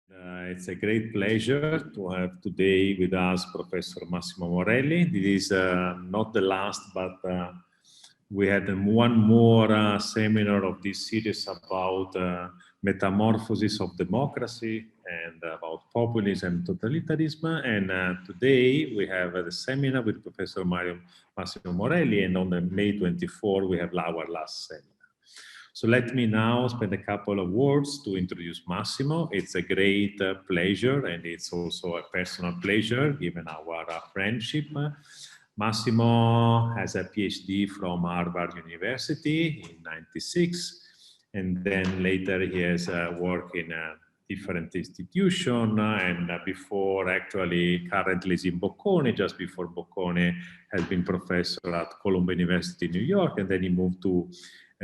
It's a great pleasure to have today with us Professor Massimo Morelli. This is not the last, but we had one more seminar of this series about metamorphosis of democracy and about populism and totalitarianism. And today we have the seminar with Professor Massimo Morelli, and on the May 24 we have our last seminar. So let me now spend a couple of words to introduce Massimo. It's a great pleasure, and it's also a personal pleasure given our friendship. Massimo has a PhD from Harvard University in '96, and then later he has worked in a different institution, and before actually currently is in Bocconi. Just before Bocconi has been professor at Columbia University in New York, and then he moved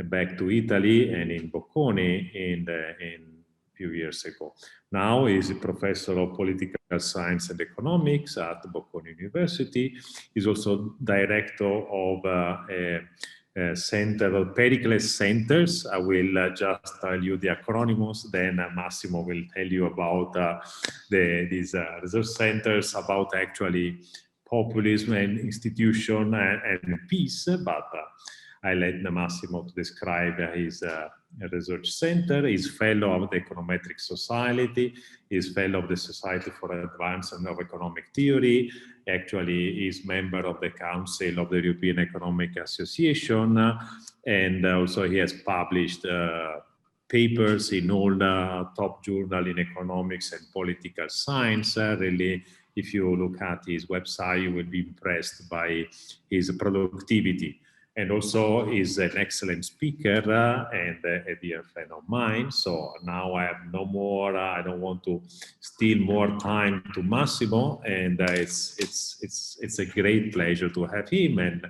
back to Italy and in Bocconi in a few years ago. Now he's a professor of political science and economics at Bocconi University. He's also director of a center of Pericles Centers. I will just tell you the acronyms, then Massimo will tell you about these research centers, about actually populism and institution and peace, but I let Massimo to describe his research center. He's fellow of the Econometric Society. He's fellow of the Society for Advancement of Economic Theory. Actually, he's member of the Council of the European Economic Association. And also he has published papers in all the top journals in economics and political science. Really, if you look at his website, you will be impressed by his productivity. And also is an excellent speaker and a dear friend of mine. So now I have no more, I don't want to steal more time to Massimo, and it's a great pleasure to have him. And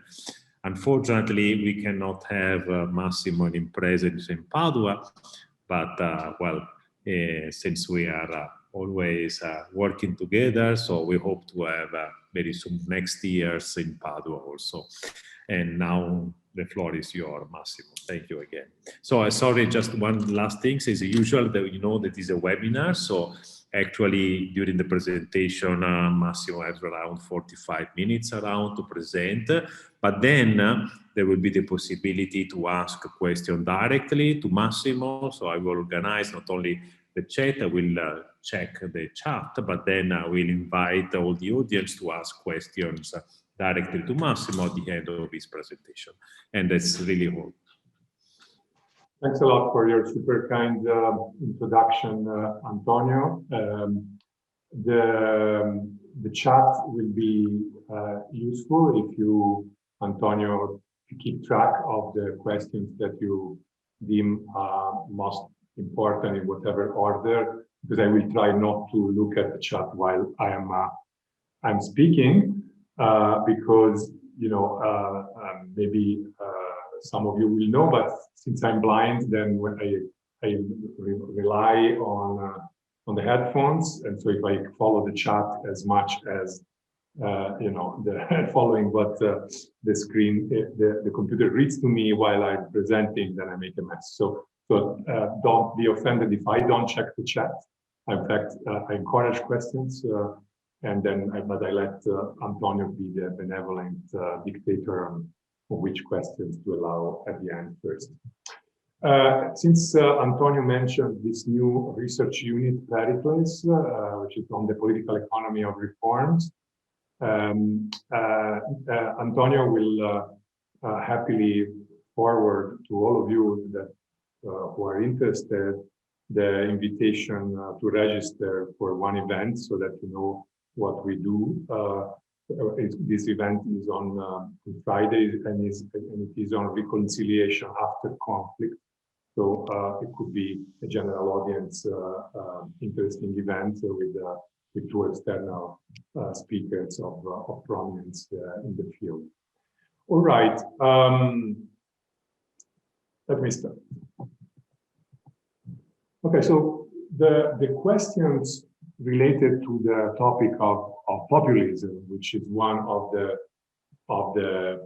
unfortunately, we cannot have Massimo in presence in Padua, but since we are always working together, so we hope to have very soon next year in Padua also. And now the floor is yours, Massimo. Thank you again. So sorry, just one last thing. As usual, that you know that is a webinar. So actually, during the presentation, Massimo has around 45 minutes around to present. But then there will be the possibility to ask a question directly to Massimo. So I will organize not only the chat, I will check the chat, but then I will invite all the audience to ask questions directly to Massimo at the end of his presentation. And that's really all. Thanks a lot for your super kind introduction, Antonio. The chat will be useful if you, Antonio, keep track of the questions that you deem most important in whatever order, because I will try not to look at the chat while I'm speaking. Because maybe some of you will know, but since I'm blind, then when I rely on the headphones, and so if I follow the chat as much as the following what the screen, the computer reads to me while I'm presenting, then I make a mess. So don't be offended if I don't check the chat. In fact, I encourage questions. And then, but I let Antonio be the benevolent dictator on which questions to allow at the end first. Since Antonio mentioned this new research unit, Pericles, which is on the political economy of reforms, Antonio will happily forward to all of you that who are interested the invitation to register for one event, so that you know what we do. This event is on Friday, and it is on reconciliation after conflict. So it could be a general audience interesting event with two external speakers of prominence in the field. All right, let me start. Okay, so the questions related to the topic of populism, which is one of the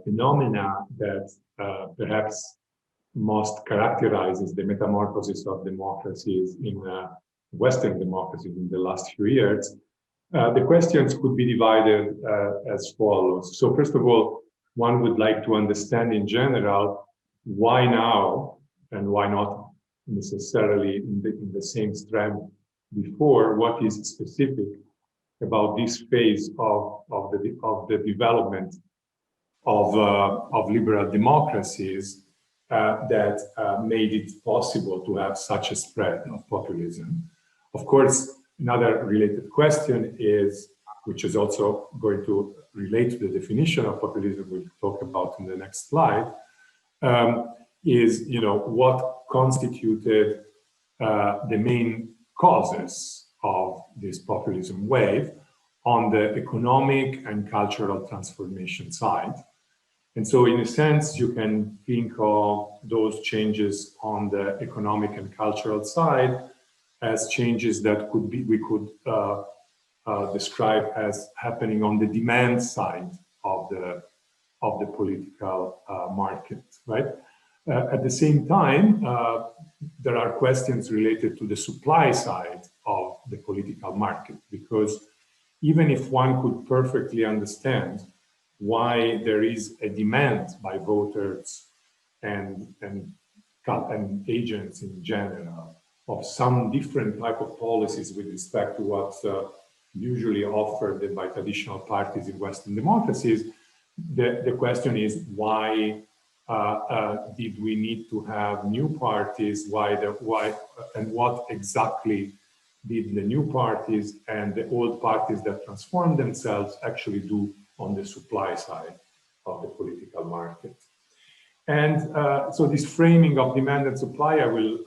phenomena that perhaps most characterizes the metamorphosis of democracies Western democracies in the last few years, the questions could be divided as follows. So first of all, one would like to understand in general, why now and why not necessarily in the same strength before? What is specific about this phase of the development of liberal democracies that made it possible to have such a spread of populism? Of course, another related question is, which is also going to relate to the definition of populism we'll talk about in the next slide, is, what constituted the main causes of this populism wave on the economic and cultural transformation side. And so in a sense, you can think of those changes on the economic and cultural side as changes that we could describe as happening on the demand side of the political market, right? At the same time, there are questions related to the supply side of the political market, because even if one could perfectly understand why there is a demand by voters and agents in general of some different type of policies with respect to what's usually offered by traditional parties in Western democracies, the question is why did we need to have new parties? Why and what exactly did the new parties and the old parties that transformed themselves actually do on the supply side of the political market? And so this framing of demand and supply, I will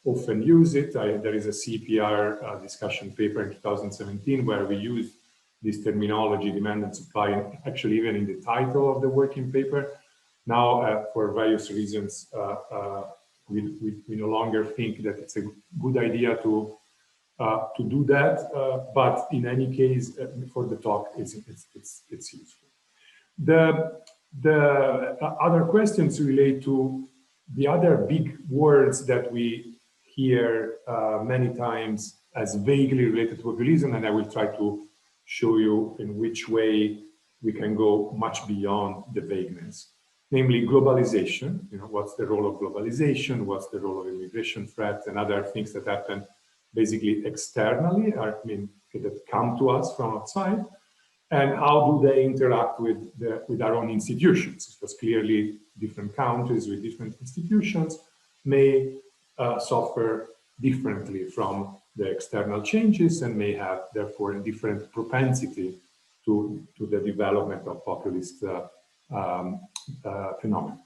often use it. There is a CPR discussion paper in 2017 where we use this terminology, demand and supply, actually even in the title of the working paper. Now, for various reasons, we no longer think that it's a good idea to do that, but in any case, for the talk, it's useful. The other questions relate to the other big words that we hear many times as vaguely related to populism, and I will try to show you in which way we can go much beyond the vagueness. Namely, globalization. What's the role of globalization? What's the role of immigration threats and other things that happen basically externally, that come to us from outside, and how do they interact with our own institutions? Because clearly different countries with different institutions may suffer differently from the external changes and may have therefore a different propensity to the development of populist phenomena.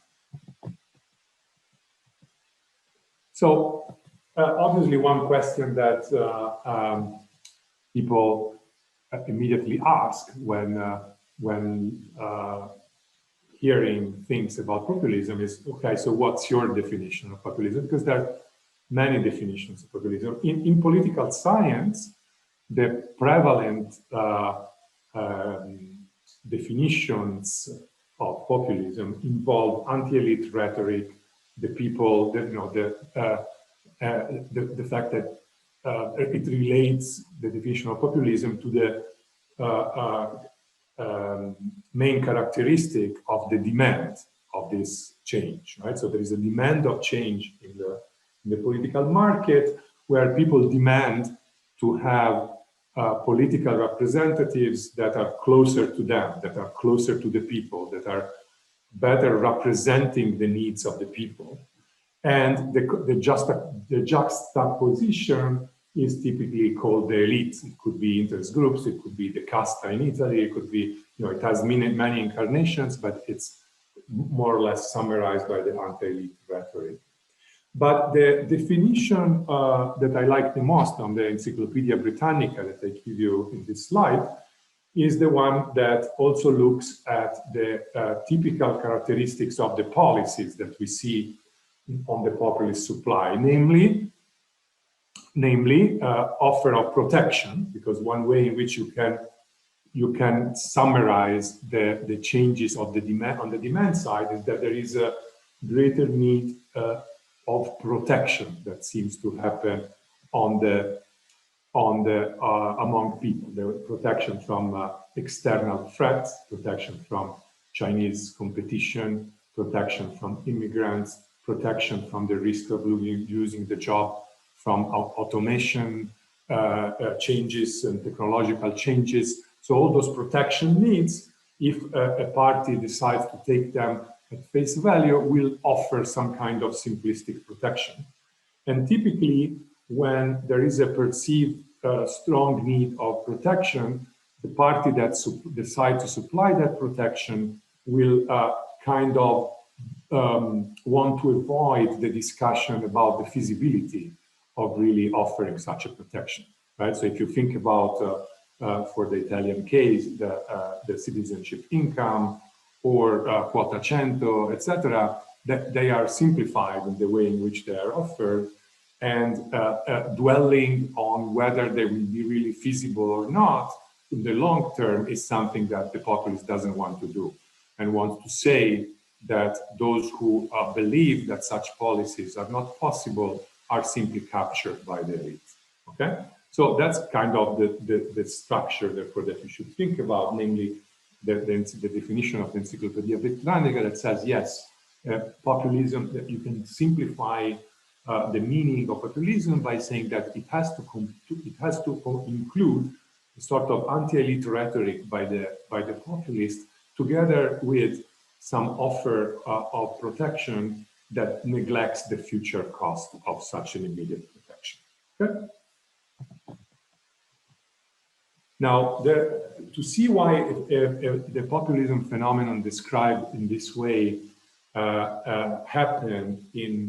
So obviously one question that people immediately ask when hearing things about populism is, okay, so what's your definition of populism? Because there are many definitions of populism. In political science, the prevalent definitions of populism involve anti-elite rhetoric, the people, the fact that it relates the definition of populism to the main characteristic of the demand of this change, right? So there is a demand of change in the political market where people demand to have political representatives that are closer to them, that are closer to the people, that are better representing the needs of the people. And the juxtaposition is typically called the elite. It could be interest groups, it could be the casta in Italy, it could be, it has many incarnations, but it's more or less summarized by the anti-elite rhetoric. But the definition that I like the most on the Encyclopedia Britannica that I give you in this slide is the one that also looks at the typical characteristics of the policies that we see on the populist supply, namely offer of protection, because one way in which you can summarize the changes of the demand on the demand side is that there is a greater need of protection that seems to happen among people. The protection from external threats, protection from Chinese competition, protection from immigrants, protection from the risk of losing the job from automation changes and technological changes. So all those protection needs, if a party decides to take them at face value, will offer some kind of simplistic protection. And typically, when there is a perceived strong need of protection, the party that decides to supply that protection will kind of want to avoid the discussion about the feasibility of really offering such a protection, right? So if you think about, for the Italian case, the citizenship income or quota 100, etc., that they are simplified in the way in which they are offered, and dwelling on whether they will be really feasible or not in the long term is something that the populist doesn't want to do, and wants to say that those who believe that such policies are not possible are simply captured by the elite. Okay, so that's kind of the structure, therefore, that you should think about, namely the definition of the Encyclopedia Britannica that says, yes, populism, that you can simplify the meaning of populism by saying that it has to include a sort of anti-elite rhetoric by the populist, together with some offer of protection that neglects the future cost of such an immediate protection. Okay? Now, to see why the populism phenomenon described in this way happened in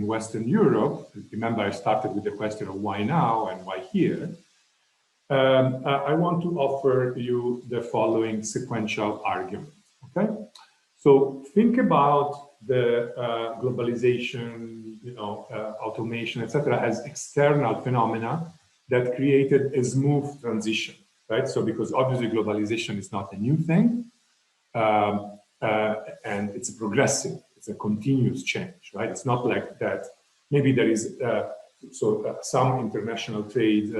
Western Europe, remember I started with the question of why now and why here, I want to offer you the following sequential argument, okay? So think about the globalization, automation, etc., as external phenomena that created a smooth transition, right? So because obviously globalization is not a new thing, and it's a progressive, it's a continuous change, right? It's not like that. Maybe there is, some international trade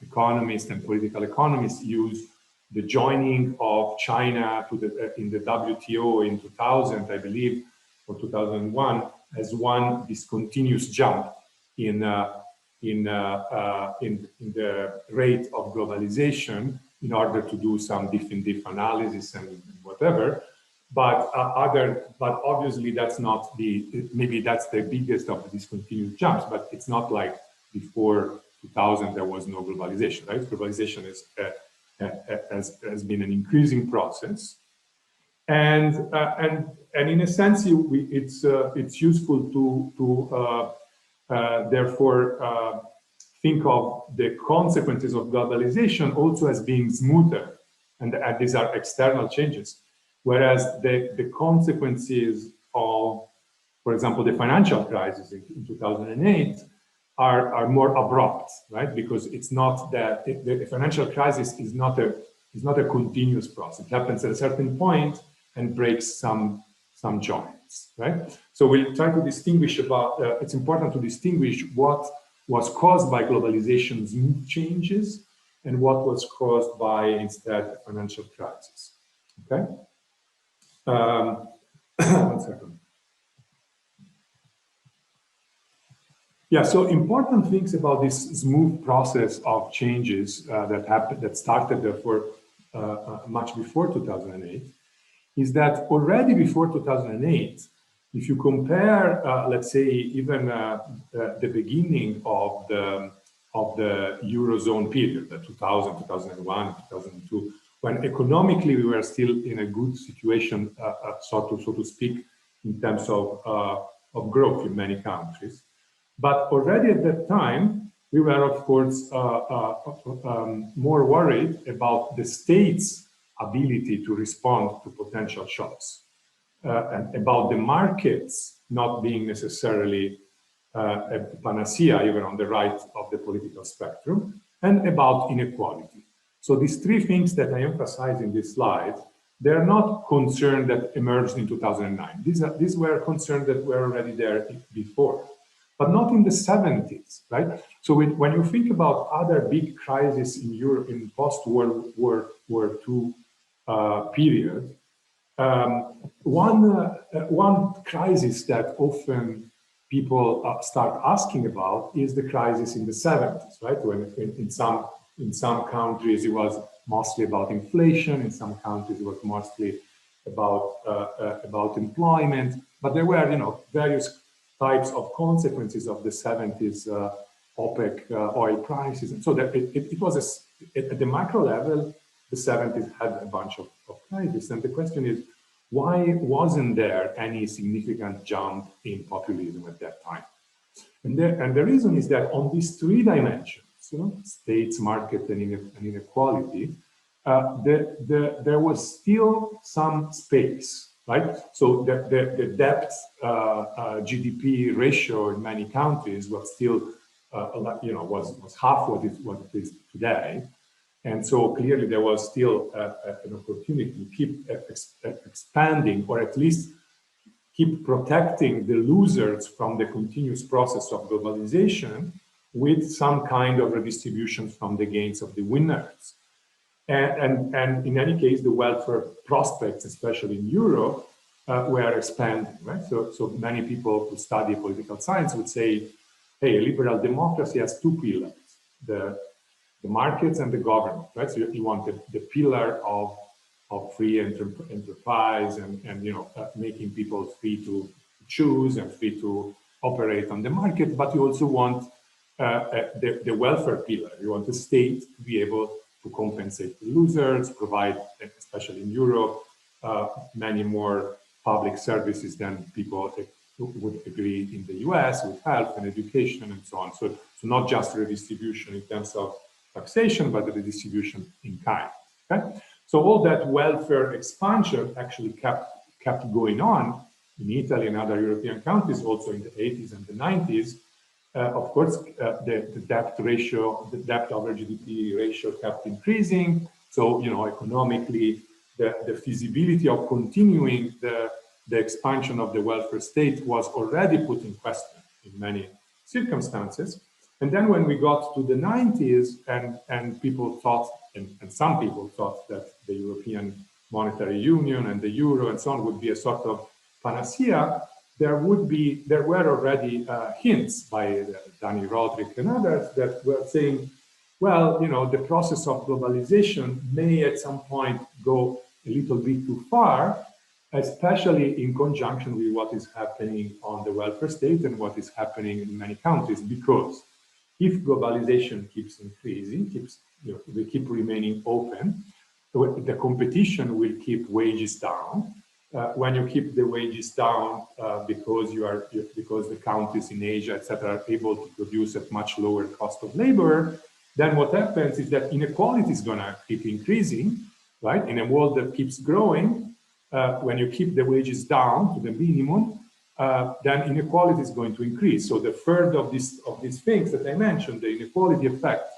economists and political economists use the joining of China to in the WTO in 2000, I believe, or 2001, as one discontinuous jump in the rate of globalization in order to do some diff analysis and whatever. But obviously that's not maybe that's the biggest of the discontinuous jumps, but it's not like before 2000 there was no globalization, right? Globalization has been an increasing process, and in a sense it's useful to therefore think of the consequences of globalization also as being smoother, and these are external changes. Whereas the consequences of, for example, the financial crisis in 2008 are more abrupt, right? Because it's not that the financial crisis is not a continuous process. It happens at a certain point and breaks some joints, right? So we'll try to distinguish about. It's important to distinguish what was caused by globalization's changes and what was caused by instead financial crisis. Okay. 1 second. Yeah, so important things about this smooth process of changes that started therefore much before 2008 is that already before 2008, if you compare, let's say, even the beginning of the Eurozone period, the 2000, 2001, 2002, when economically we were still in a good situation, so to speak, in terms of growth in many countries. But already at that time, we were, of course, more worried about the state's ability to respond to potential shocks, and about the markets not being necessarily a panacea, even on the right of the political spectrum, and about inequality. So these three things that I emphasize in this slide, they're not concerns that emerged in 2009. These were concerns that were already there before. but not in the 70s, right? So when you think about other big crises in Europe in post-World War II period, one crisis that often people start asking about is the crisis in the 70s, right? When in some countries it was mostly about inflation, in some countries it was mostly about employment, but there were, you know, various types of consequences of the 70s OPEC oil prices, and so that it was at the macro level, the 70s had a bunch of crises, and the question is, why wasn't there any significant jump in populism at that time? And the reason is that on these three dimensions, you know, states, market, and inequality, there was still some space, right? So the debt GDP ratio in many countries was still, you know, was half what it is today. And so clearly there was still an opportunity to keep expanding, or at least keep protecting the losers from the continuous process of globalization with some kind of redistribution from the gains of the winners. And in any case, the welfare prospects, especially in Europe, were expanding, right? So many people who study political science would say, hey, liberal democracy has two pillars, the markets and the government, right? So you want the pillar of free enterprise and you know, making people free to choose and free to operate on the market, but you also want the welfare pillar. You want the state to be able to compensate the losers, provide, especially in Europe, many more public services than people would agree in the US, with health and education and so on. So not just redistribution in terms of taxation, but the redistribution in kind. Okay? So all that welfare expansion actually kept going on in Italy and other European countries, also in the 80s and the 90s. Of course, the debt ratio, the debt over GDP ratio kept increasing. So, you know, economically, the feasibility of continuing the expansion of the welfare state was already put in question in many circumstances. And then when we got to the 90s and people thought, and some people thought that the European Monetary Union and the Euro and so on would be a sort of panacea, there were already hints by Danny Roderick and others that were saying, well, you know, the process of globalization may at some point go a little bit too far, especially in conjunction with what is happening on the welfare state and what is happening in many countries, because if globalization keeps increasing, we keep remaining open, the competition will keep wages down. When you keep the wages down because the countries in Asia, etc., are able to produce at much lower cost of labor, then what happens is that inequality is going to keep increasing, right? In a world that keeps growing, when you keep the wages down to the minimum, then inequality is going to increase. So the third of these things that I mentioned, the inequality effect,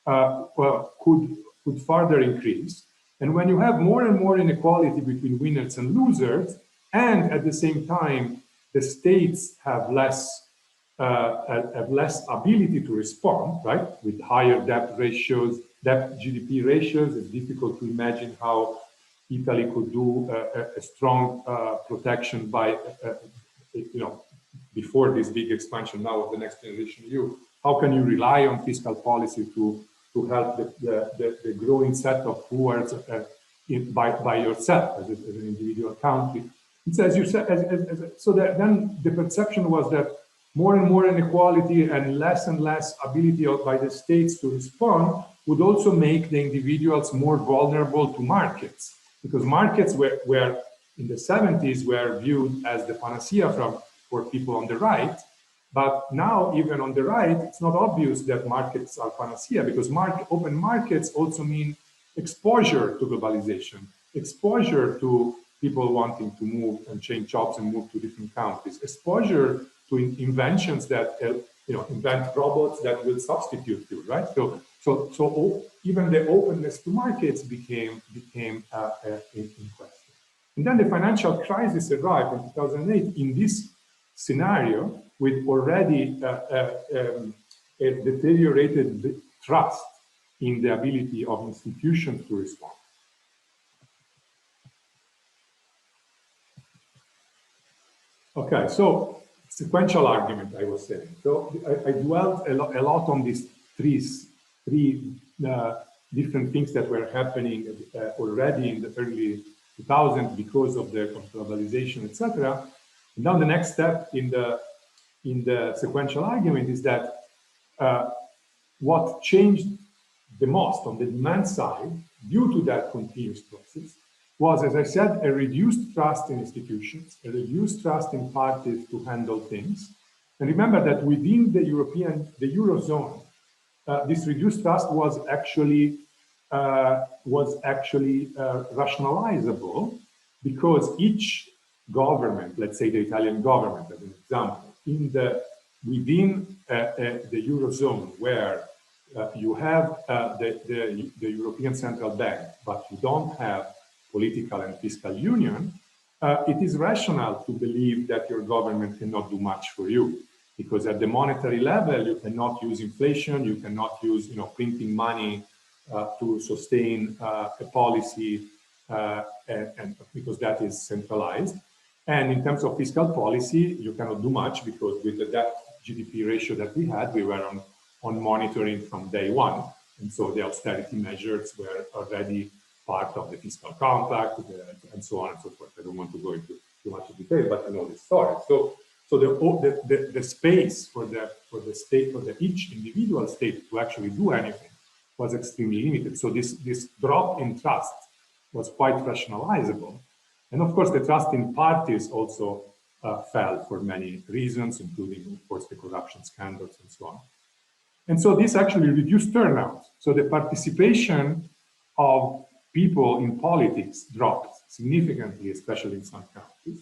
could further increase. And when you have more and more inequality between winners and losers, and at the same time, the states have less ability to respond, right? With higher debt ratios, debt GDP ratios, it's difficult to imagine how Italy could do a strong protection by, you know, before this big expansion now of the Next Generation EU. How can you rely on fiscal policy to help the growing set of poor by yourself as an individual country? It's as you said, so that then the perception was that more and more inequality and less ability by the states to respond would also make the individuals more vulnerable to markets, because markets were in the 70s were viewed as the panacea for people on the right. But now, even on the right, it's not obvious that markets are panacea, because open markets also mean exposure to globalization, exposure to people wanting to move and change jobs and move to different countries, exposure to inventions that invent robots that will substitute you, right? So even the openness to markets became in question. And then the financial crisis arrived in 2008. In this scenario, with already a deteriorated trust in the ability of institutions to respond. Okay, so sequential argument, I was saying. So I dwelt a lot on these three different things that were happening already in the early 2000s because of the globalization, etc. Now the next step in the sequential argument is that what changed the most on the demand side due to that continuous process was, as I said, a reduced trust in institutions, a reduced trust in parties to handle things. And remember that within the Eurozone, this reduced trust was actually rationalizable, because each government, let's say the Italian government as an example, within the Eurozone, where you have the European Central Bank, but you don't have political and fiscal union, it is rational to believe that your government cannot do much for you. Because at the monetary level, you cannot use inflation, you cannot use printing money to sustain a policy, and because that is centralized. And in terms of fiscal policy, you cannot do much, because with the debt GDP ratio that we had, we were on monitoring from day one. And so the austerity measures were already part of the fiscal compact, and so on and so forth. I don't want to go into too much detail, but you know the story. So the space for the state, for each individual state to actually do anything was extremely limited. So this drop in trust was quite rationalizable. And of course, the trust in parties also fell for many reasons, including, of course, the corruption scandals and so on. And so this actually reduced turnout. So the participation of people in politics dropped significantly, especially in some countries.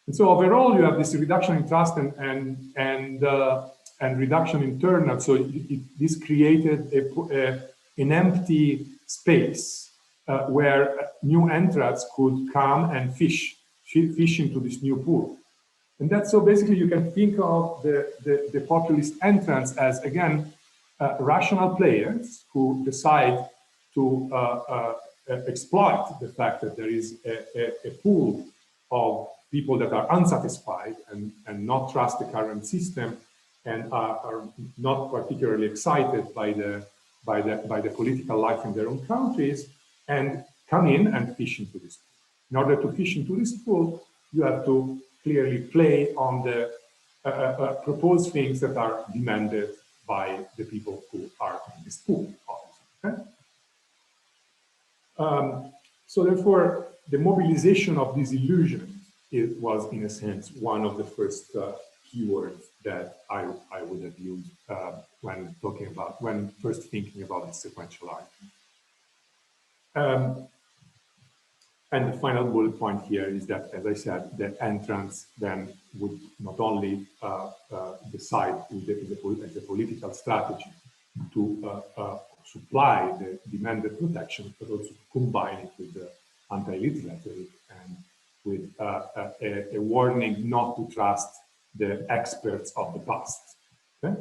And so overall, you have this reduction in trust and reduction in turnout. So this created an empty space where new entrants could come and fish into this new pool. And that's so basically you can think of the populist entrants as, again, rational players who decide to exploit the fact that there is a pool of people that are unsatisfied and not trust the current system, and are not particularly excited by the political life in their own countries, and come in and fish into this pool. In order to fish into this pool, you have to clearly play on the propose things that are demanded by the people who are in this pool. Okay? So therefore, the mobilization of this illusion was, in a sense, one of the first keywords that I would have used when first thinking about the sequential argument. And the final bullet point here is that, as I said, the entrants then would not only decide as a political strategy to supply the demanded protection, but also combine it with the anti-elite rhetoric and with a warning not to trust the experts of the past. Okay?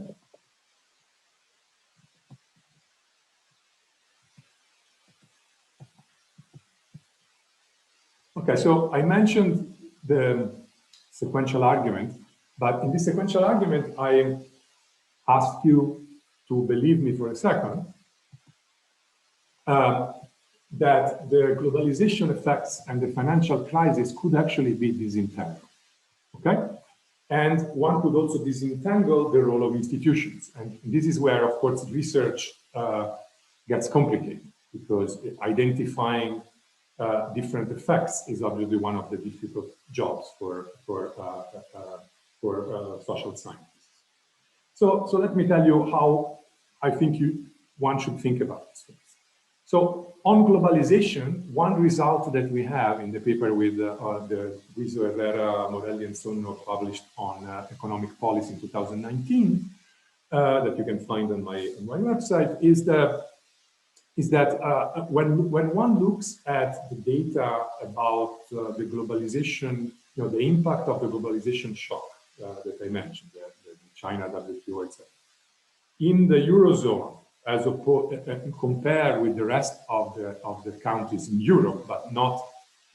Okay, so I mentioned the sequential argument, but in this sequential argument, I ask you to believe me for a second that the globalization effects and the financial crisis could actually be disentangled, okay? And one could also disentangle the role of institutions. And this is where, of course, research gets complicated, because identifying different effects is obviously one of the difficult jobs for social scientists. So let me tell you how I think one should think about this. So on globalization, one result that we have in the paper with the Guizo, Herrera, Morelli, and Sonno published on economic policy in 2019, that you can find on my website, is that when one looks at the data about the globalization, the impact of the globalization shock that I mentioned, the China, WTO, etc. In the Eurozone, as opposed, compared with the rest of the countries in Europe, but not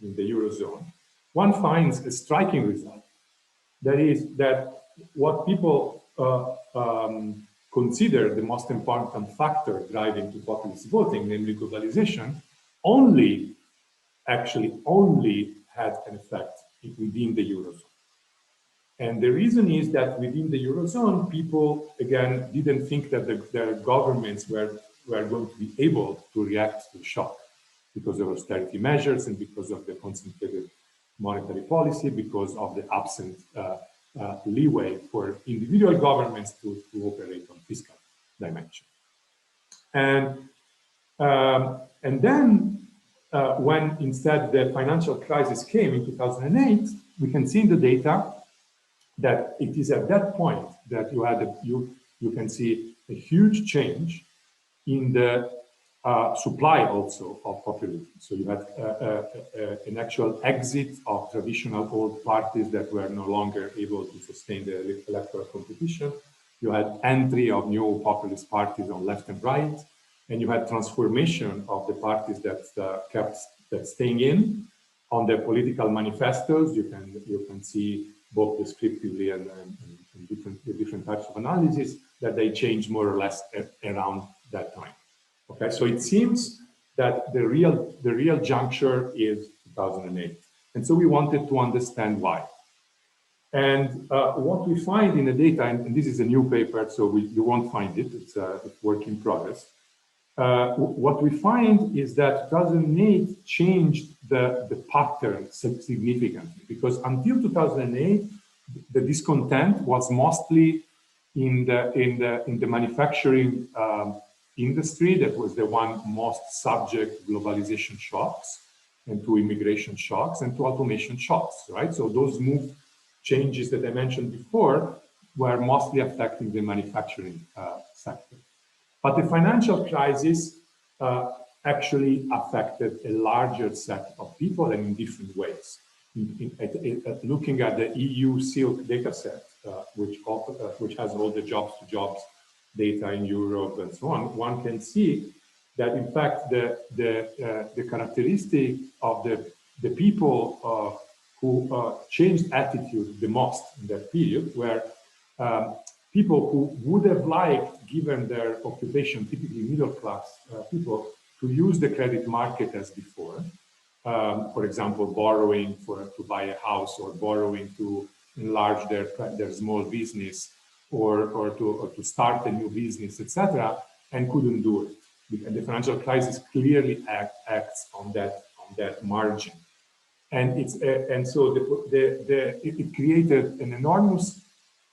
in the Eurozone, one finds a striking result. That is that what people consider the most important factor driving to populist voting, namely globalization, actually only had an effect within the Eurozone. And the reason is that within the Eurozone, people, again, didn't think that their governments were going to be able to react to the shock because of austerity measures and because of the concentrated monetary policy, because of the absent leeway for individual governments to operate on fiscal dimension. And then when instead the financial crisis came in 2008, we can see in the data that it is at that point that you can see a huge change in the supply also of populism. So you had an actual exit of traditional old parties that were no longer able to sustain the electoral competition. You had entry of new populist parties on left and right, and you had transformation of the parties that kept staying in on the political manifestos. You can see both descriptively and different types of analysis that they changed more or less around that time. Okay, so it seems that the real juncture is 2008, and so we wanted to understand why. And what we find in the data, and this is a new paper, so you won't find it; it's work in progress. What we find is that 2008 changed the pattern significantly, because until 2008, the discontent was mostly in the manufacturing industry. That was the one most subject to globalization shocks and to immigration shocks and to automation shocks, right? So those changes that I mentioned before were mostly affecting the manufacturing sector. But the financial crisis actually affected a larger set of people and in different ways. Looking at the EU SILK dataset, which has all the jobs-to-jobs data in Europe and so on, one can see that in fact the characteristic of the people who changed attitude the most in that period were people who would have liked, given their occupation, typically middle-class people, to use the credit market as before. For example, borrowing to buy a house, or borrowing to enlarge their small business, or to start a new business, etc., and couldn't do it. And the financial crisis clearly acts on that margin, and so it created an enormous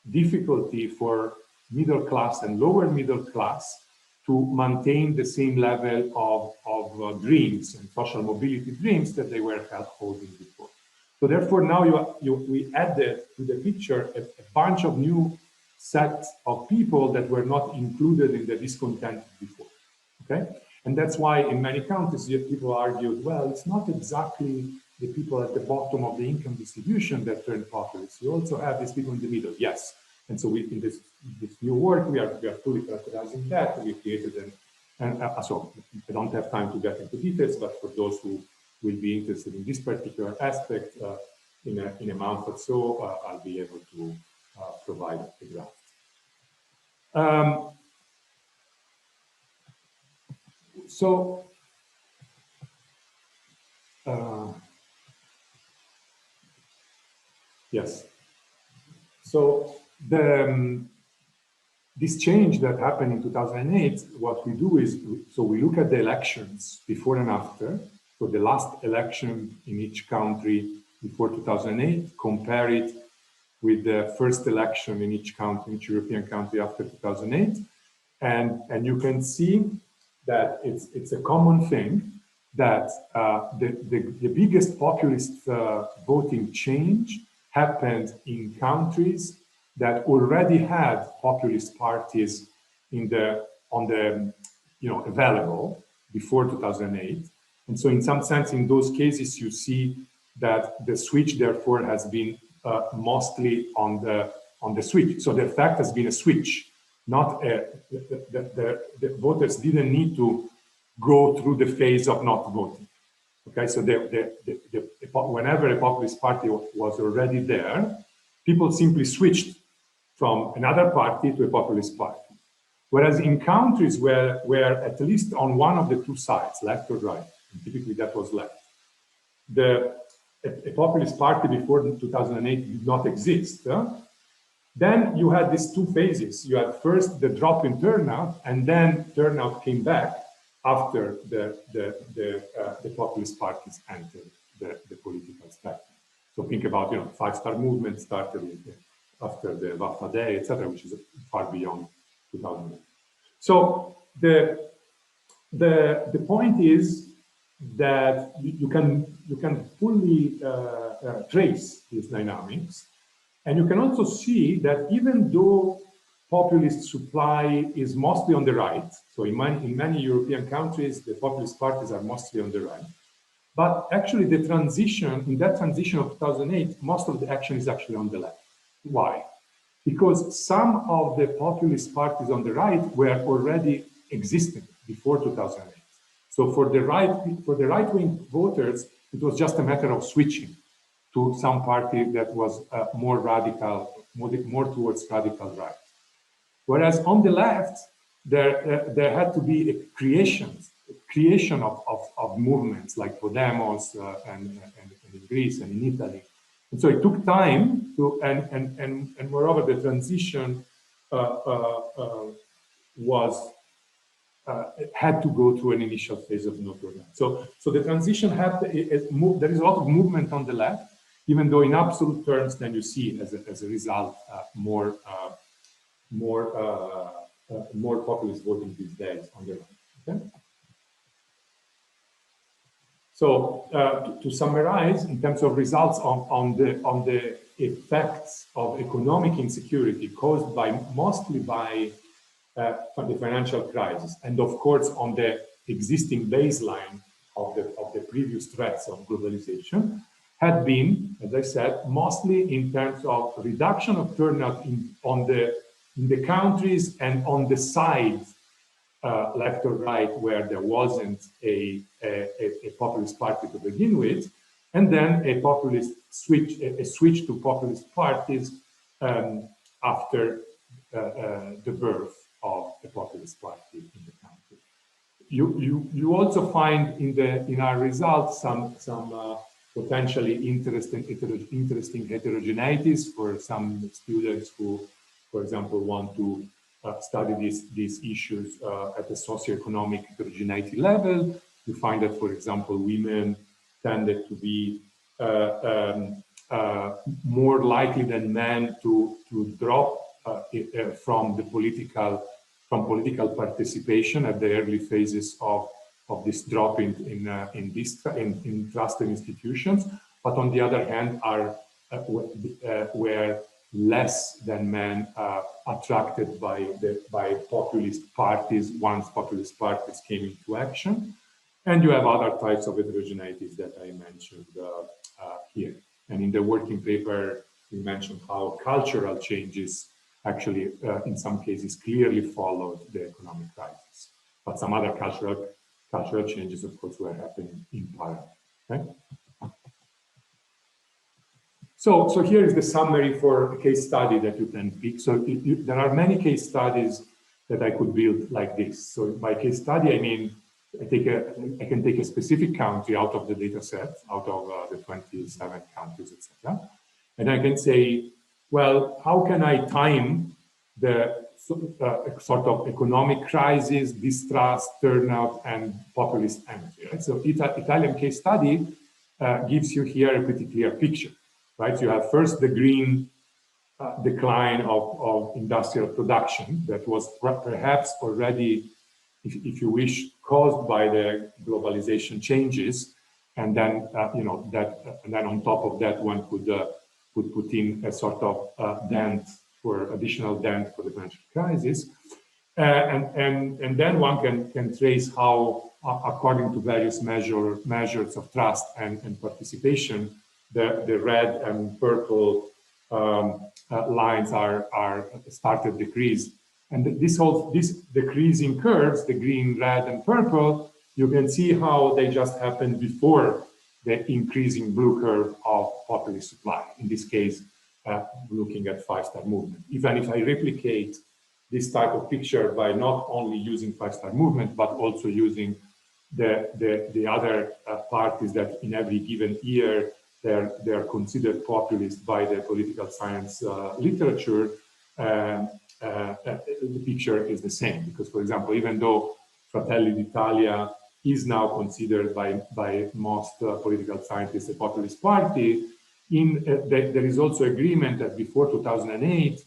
difficulty for middle class and lower middle class to maintain the same level of dreams and social mobility dreams that they were holding before. So therefore now we added to the picture a bunch of new sets of people that were not included in the discontent before, okay? And that's why in many countries people argued, well, it's not exactly the people at the bottom of the income distribution that turn populist. You also have these people in the middle, yes. And so in this new work, we are fully characterizing that. We created so I don't have time to get into details, but for those who will be interested in this particular aspect, in a month or so, I'll be able to provide a graph. Yes. So this change that happened in 2008, what we do is, we look at the elections before and after. So the last election in each country before 2008, compare it with the first election in each country, each European country after 2008. And you can see that it's a common thing that the biggest populist voting change happened in countries that already had populist parties available before 2008. And so in some sense, in those cases, you see that the switch therefore has been mostly on the on the switch. So the effect has been a switch, not the voters didn't need to go through the phase of not voting. Okay, so whenever a populist party was already there, people simply switched from another party to a populist party. Whereas in countries where at least on one of the two sides, left or right, and typically that was left, a populist party before 2008 did not exist, then you had these two phases. You had first the drop in turnout, and then turnout came back after the populist parties entered the political spectrum. So think about, you know, five-star movement started after the Vaffa Day, etc., which is far beyond 2008. So the point is that you can fully trace these dynamics, and you can also see that even though populist supply is mostly on the right, so in many European countries, the populist parties are mostly on the right, but actually in that transition of 2008, most of the action is actually on the left. Why? Because some of the populist parties on the right were already existing before 2008. So for the right-wing voters, it was just a matter of switching to some party that was more radical, more towards radical right. Whereas on the left, there had to be a creation of movements like Podemos and in Greece and in Italy. And so it took time to, and moreover, the transition had to go through an initial phase of no turnout. So the transition there is a lot of movement on the left, even though in absolute terms, then you see as a result more populist voting these days on the right. Okay? So to summarize, in terms of results on the effects of economic insecurity caused mostly by the financial crisis, and of course on the existing baseline of the previous threats of globalization, had been, as I said, mostly in terms of reduction of turnout in the countries and on the sides, left or right, where there wasn't a populist party to begin with, and then a switch to populist parties after the birth of a populist party in the country. You also find in our results some potentially interesting heterogeneities for some students who, for example, want to study these issues at the socioeconomic heterogeneity level. You find that, for example, women tended to be more likely than men to drop from political participation at the early phases of this drop in trust in institutions, but on the other hand were less than men attracted by populist parties once populist parties came into action. And you have other types of heterogeneities that I mentioned here. And in the working paper, we mentioned how cultural changes actually, in some cases, clearly followed the economic crisis. But some other cultural changes, of course, were happening in parallel. Okay? So here is the summary for a case study that you can pick. So there are many case studies that I could build like this. So by case study, I mean, I can take a specific country out of the data set, out of the 27 countries, etc. And I can say, well, how can I time the sort of economic crisis, distrust, turnout, and populist entry? Right? So Italian case study gives you here a pretty clear picture. Right, so you have first the green decline of industrial production that was perhaps already, if you wish, caused by the globalization changes, and then and then on top of that one could put in a sort of additional dent for the financial crisis, and then one can trace how, according to various measures of trust and participation, the red and purple lines are started decrease. And this decreasing curves, the green, red, and purple, you can see how they just happened before the increasing blue curve of populist supply. In this case, looking at five-star movement. Even if I replicate this type of picture by not only using five-star movement, but also using the other parties that in every given year they're considered populist by the political science literature, the picture is the same. Because, for example, even though Fratelli d'Italia is now considered by most political scientists a populist party, there is also agreement that before 2008,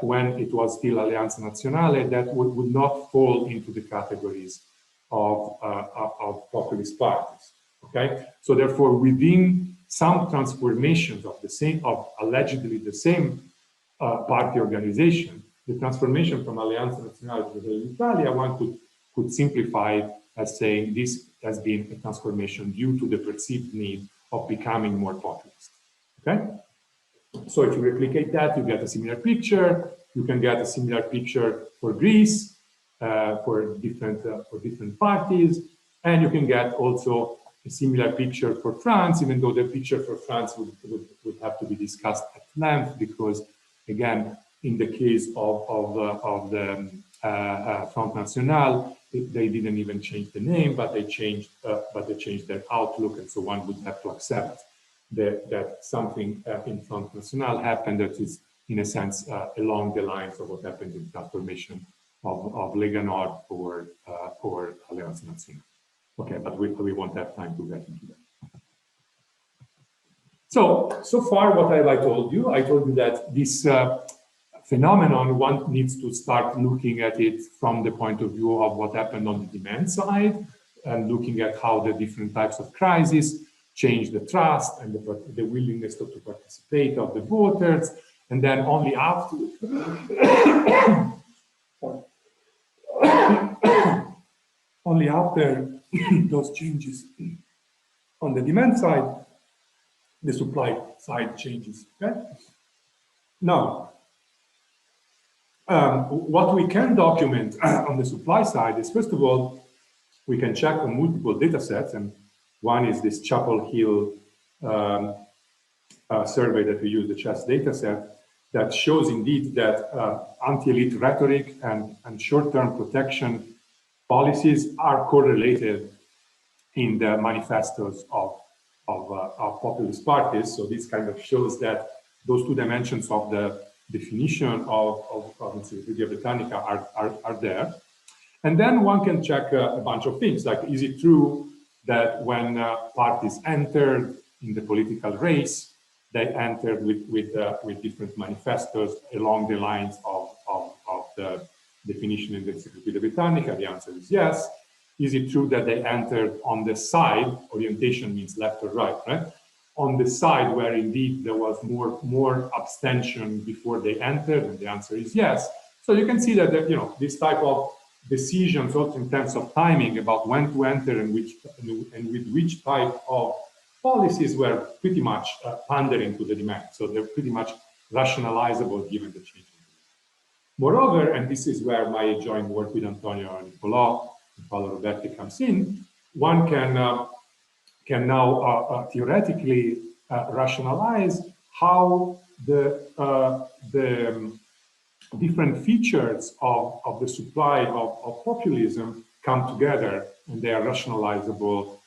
when it was still Alleanza Nazionale, that would not fall into the categories of populist parties. Okay, so therefore, within some transformations of allegedly the same party organization, the transformation from Alleanza Nazionale to Fratelli d'Italia, one could simplify as saying this has been a transformation due to the perceived need of becoming more populist. Okay, so if you replicate that, you get a similar picture. You can get a similar picture for Greece, for different parties, and you can get also a similar picture for France, even though the picture for France would have to be discussed at length, because again, in the case of the Front National, they didn't even change the name, but they changed their outlook, and so one would have to accept that something in Front National happened that is, in a sense, along the lines of what happened in transformation of Lega Nord or Alleanza Nazionale. Okay, but we won't have time to get into that. So far, what have I told you? I told you that this phenomenon, one needs to start looking at it from the point of view of what happened on the demand side, and looking at how the different types of crises change the trust and the willingness to participate of the voters, and then only after those changes on the demand side, the supply side changes. Okay? Now, what we can document on the supply side is, first of all, we can check on multiple data sets, and one is this Chapel Hill survey that we use, the CHESS data set, that shows indeed that anti-elite rhetoric and short-term protection policies are correlated in the manifestos of populist parties. So this kind of shows that those two dimensions of the definition of Encyclopedia Britannica are there. And then one can check a bunch of things, like, is it true that when parties entered in the political race, they entered with different manifestos along the lines of the definition in the Encyclopedia Britannica? The answer is yes. Is it true that they entered on the side, orientation means left or right, right? On the side where indeed there was more abstention before they entered, and the answer is yes. So you can see that this type of decisions, also in terms of timing about when to enter and with which type of policies, were pretty much pandering to the demand. So they're pretty much rationalizable given the change. Moreover, and this is where my joint work with Antonio Nicolò and Paolo Roberti comes in, one can now theoretically rationalize how the different features of the supply of populism come together, and they are rationalizable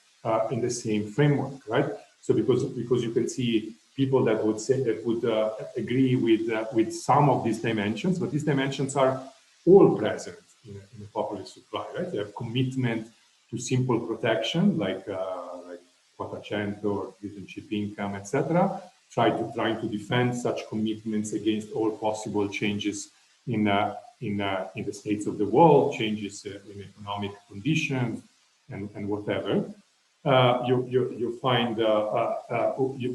in the same framework, right? So because you can see people that would say that would agree with some of these dimensions, but these dimensions are all present in a populist supply, right? They have commitment to simple protection, like quota 100 or citizenship income, etc. Trying to defend such commitments against all possible changes in the states of the world, changes in economic conditions, and whatever. You find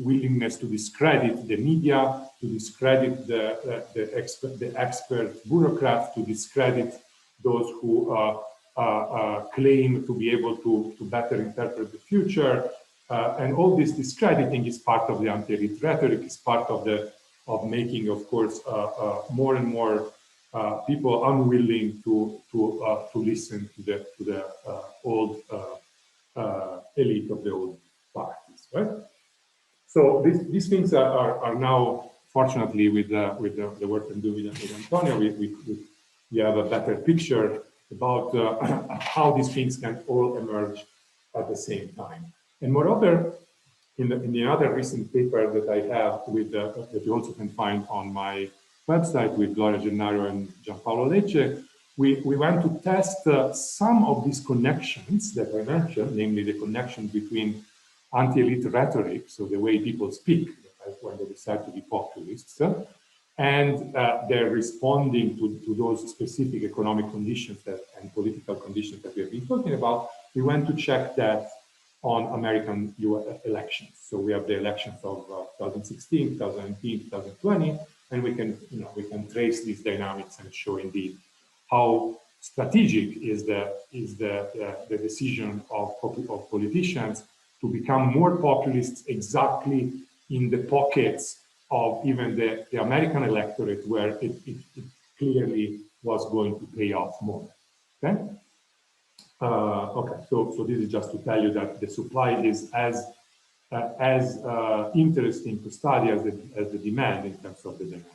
willingness to discredit the media, to discredit the expert bureaucrats, to discredit those who claim to be able to better interpret the future. And all this discrediting is part of the anti-elite rhetoric, is part of the making, of course, more and more people unwilling to listen to the old elite of the old parties, right? So these things are now, fortunately, with the work I'm doing with Antonio, we have a better picture about how these things can all emerge at the same time. And moreover, in the other recent paper that I have with that you also can find on my website with Gloria Gennaro and Gianpaolo Lecce, we went to test some of these connections that I mentioned, namely the connection between anti-elite rhetoric, so the way people speak when they decide to be populists, and they're responding to those specific economic conditions and political conditions that we have been talking about. We went to check that on American US elections. So we have the elections of 2016, 2019, 2020, and we can trace these dynamics and show indeed how strategic is the decision of politicians to become more populists exactly in the pockets of even the American electorate where it clearly was going to pay off more. Okay. Okay. So this is just to tell you that the supply is as interesting to study as the demand in terms of the dynamics.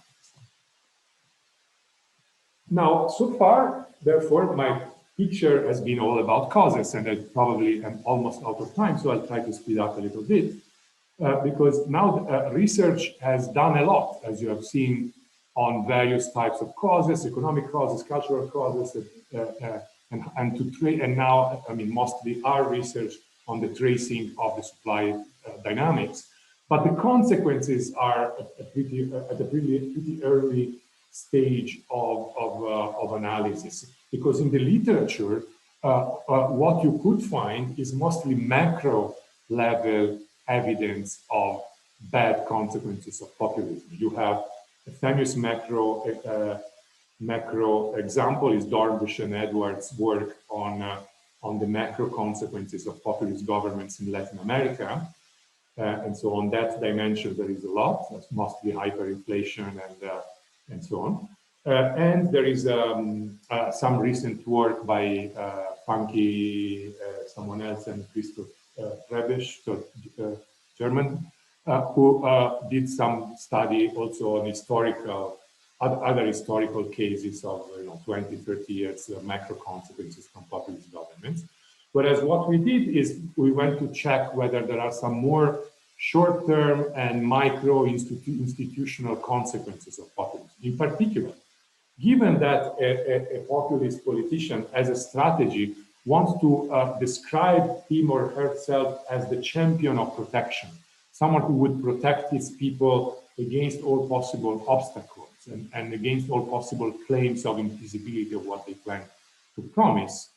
Now, so far, therefore, my picture has been all about causes, and I probably am almost out of time, so I'll try to speed up a little bit. Because now research has done a lot, as you have seen, on various types of causes, economic causes, cultural causes, and now, I mean, mostly our research on the tracing of the supply dynamics. But the consequences are at a pretty early stage of analysis, because in the literature, what you could find is mostly macro level evidence of bad consequences of populism. You have a famous macro example is Dornbush and Edwards' work on the macro consequences of populist governments in Latin America. And so on that dimension, there is a lot. That's mostly hyperinflation and so on. And there is some recent work by Funky, someone else, and Christoph Prebisch, so German, who did some study also on other historical cases of 20, 30 years macro consequences from populist governments. Whereas what we did is we went to check whether there are some more short-term and micro institutional consequences of populism. In particular, given that a populist politician as a strategy wants to describe him or herself as the champion of protection, someone who would protect his people against all possible obstacles and against all possible claims of invisibility of what they plan to promise,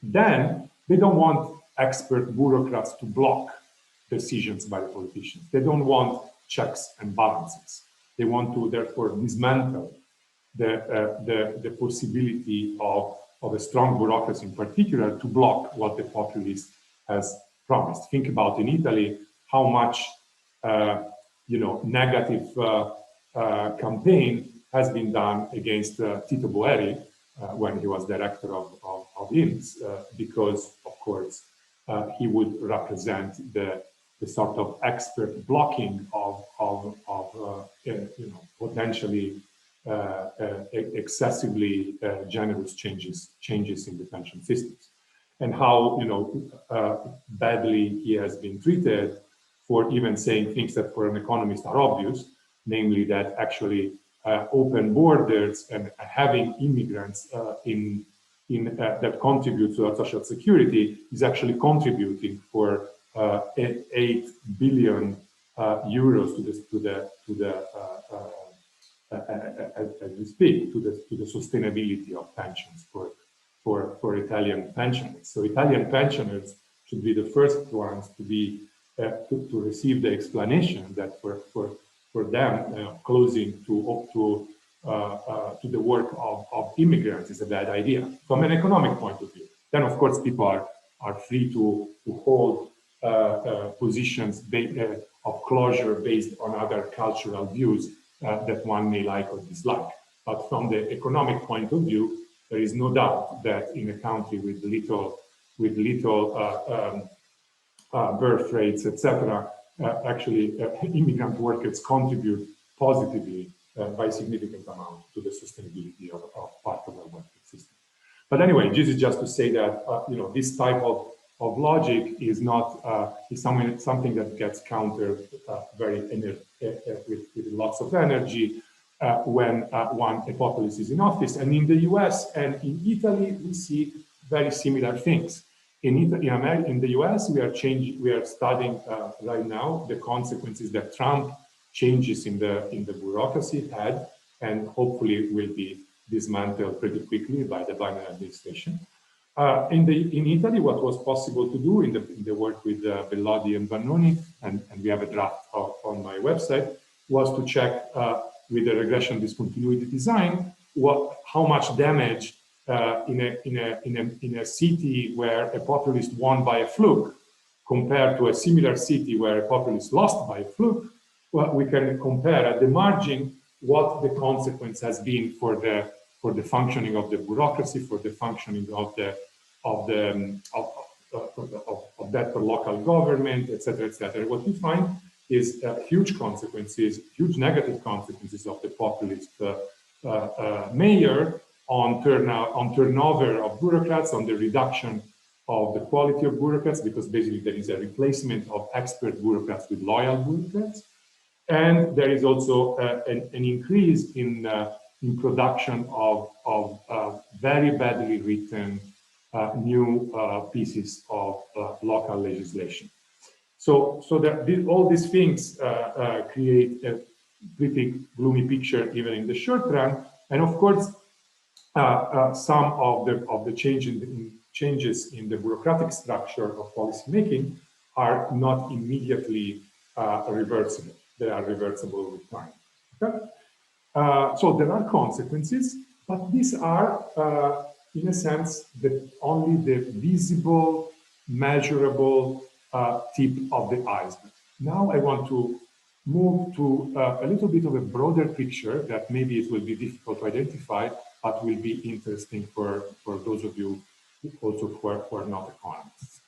then they don't want expert bureaucrats to block decisions by the politicians. They don't want checks and balances. They want to, therefore, dismantle the possibility of a strong bureaucracy in particular to block what the populist has promised. Think about in Italy how much negative campaign has been done against Tito Boeri when he was director of INPS, because of course he would represent the sort of expert blocking of potentially excessively generous changes in the pension systems, and how badly he has been treated for even saying things that for an economist are obvious, namely that actually open borders and having immigrants that contribute to our social security is actually contributing for 8 billion euros as we speak, to the sustainability of pensions for Italian pensioners. So Italian pensioners should be the first ones to be to receive the explanation that for them closing to the work of immigrants is a bad idea from an economic point of view. Then of course people are free to hold positions closure based on other cultural views that one may like or dislike. But from the economic point of view, there is no doubt that in a country with little birth rates, etc., actually immigrant workers contribute positively by significant amount to the sustainability of part of our welfare system. But anyway, this is just to say that this type of logic is not is something that gets countered with lots of energy when a populist is in office. And in the US and in Italy, we see very similar things. In the US, we are studying right now the consequences that Trump changes in the bureaucracy had, and hopefully will be dismantled pretty quickly by the Biden administration. In Italy, what was possible to do in the work with Bellodi and Vannoni, and we have a draft on my website, was to check with the regression discontinuity design how much damage in a city where a populist won by a fluke compared to a similar city where a populist lost by a fluke. Well, we can compare at the margin what the consequence has been for the functioning of the bureaucracy, for the functioning of that for local government, etc., etc. What we find is huge consequences, huge negative consequences of the populist mayor on turnover of bureaucrats, on the reduction of the quality of bureaucrats, because basically there is a replacement of expert bureaucrats with loyal bureaucrats. And there is also an increase in production of very badly written new pieces of local legislation. So all these things create a pretty gloomy picture even in the short run. And of course, some of the changes in the bureaucratic structure of policymaking are not immediately reversible. They are reversible with time. Okay? So there are consequences, but these are, in a sense, only the visible, measurable tip of the iceberg. Now I want to move to a little bit of a broader picture that maybe it will be difficult to identify, but will be interesting for those of you also who are not economists.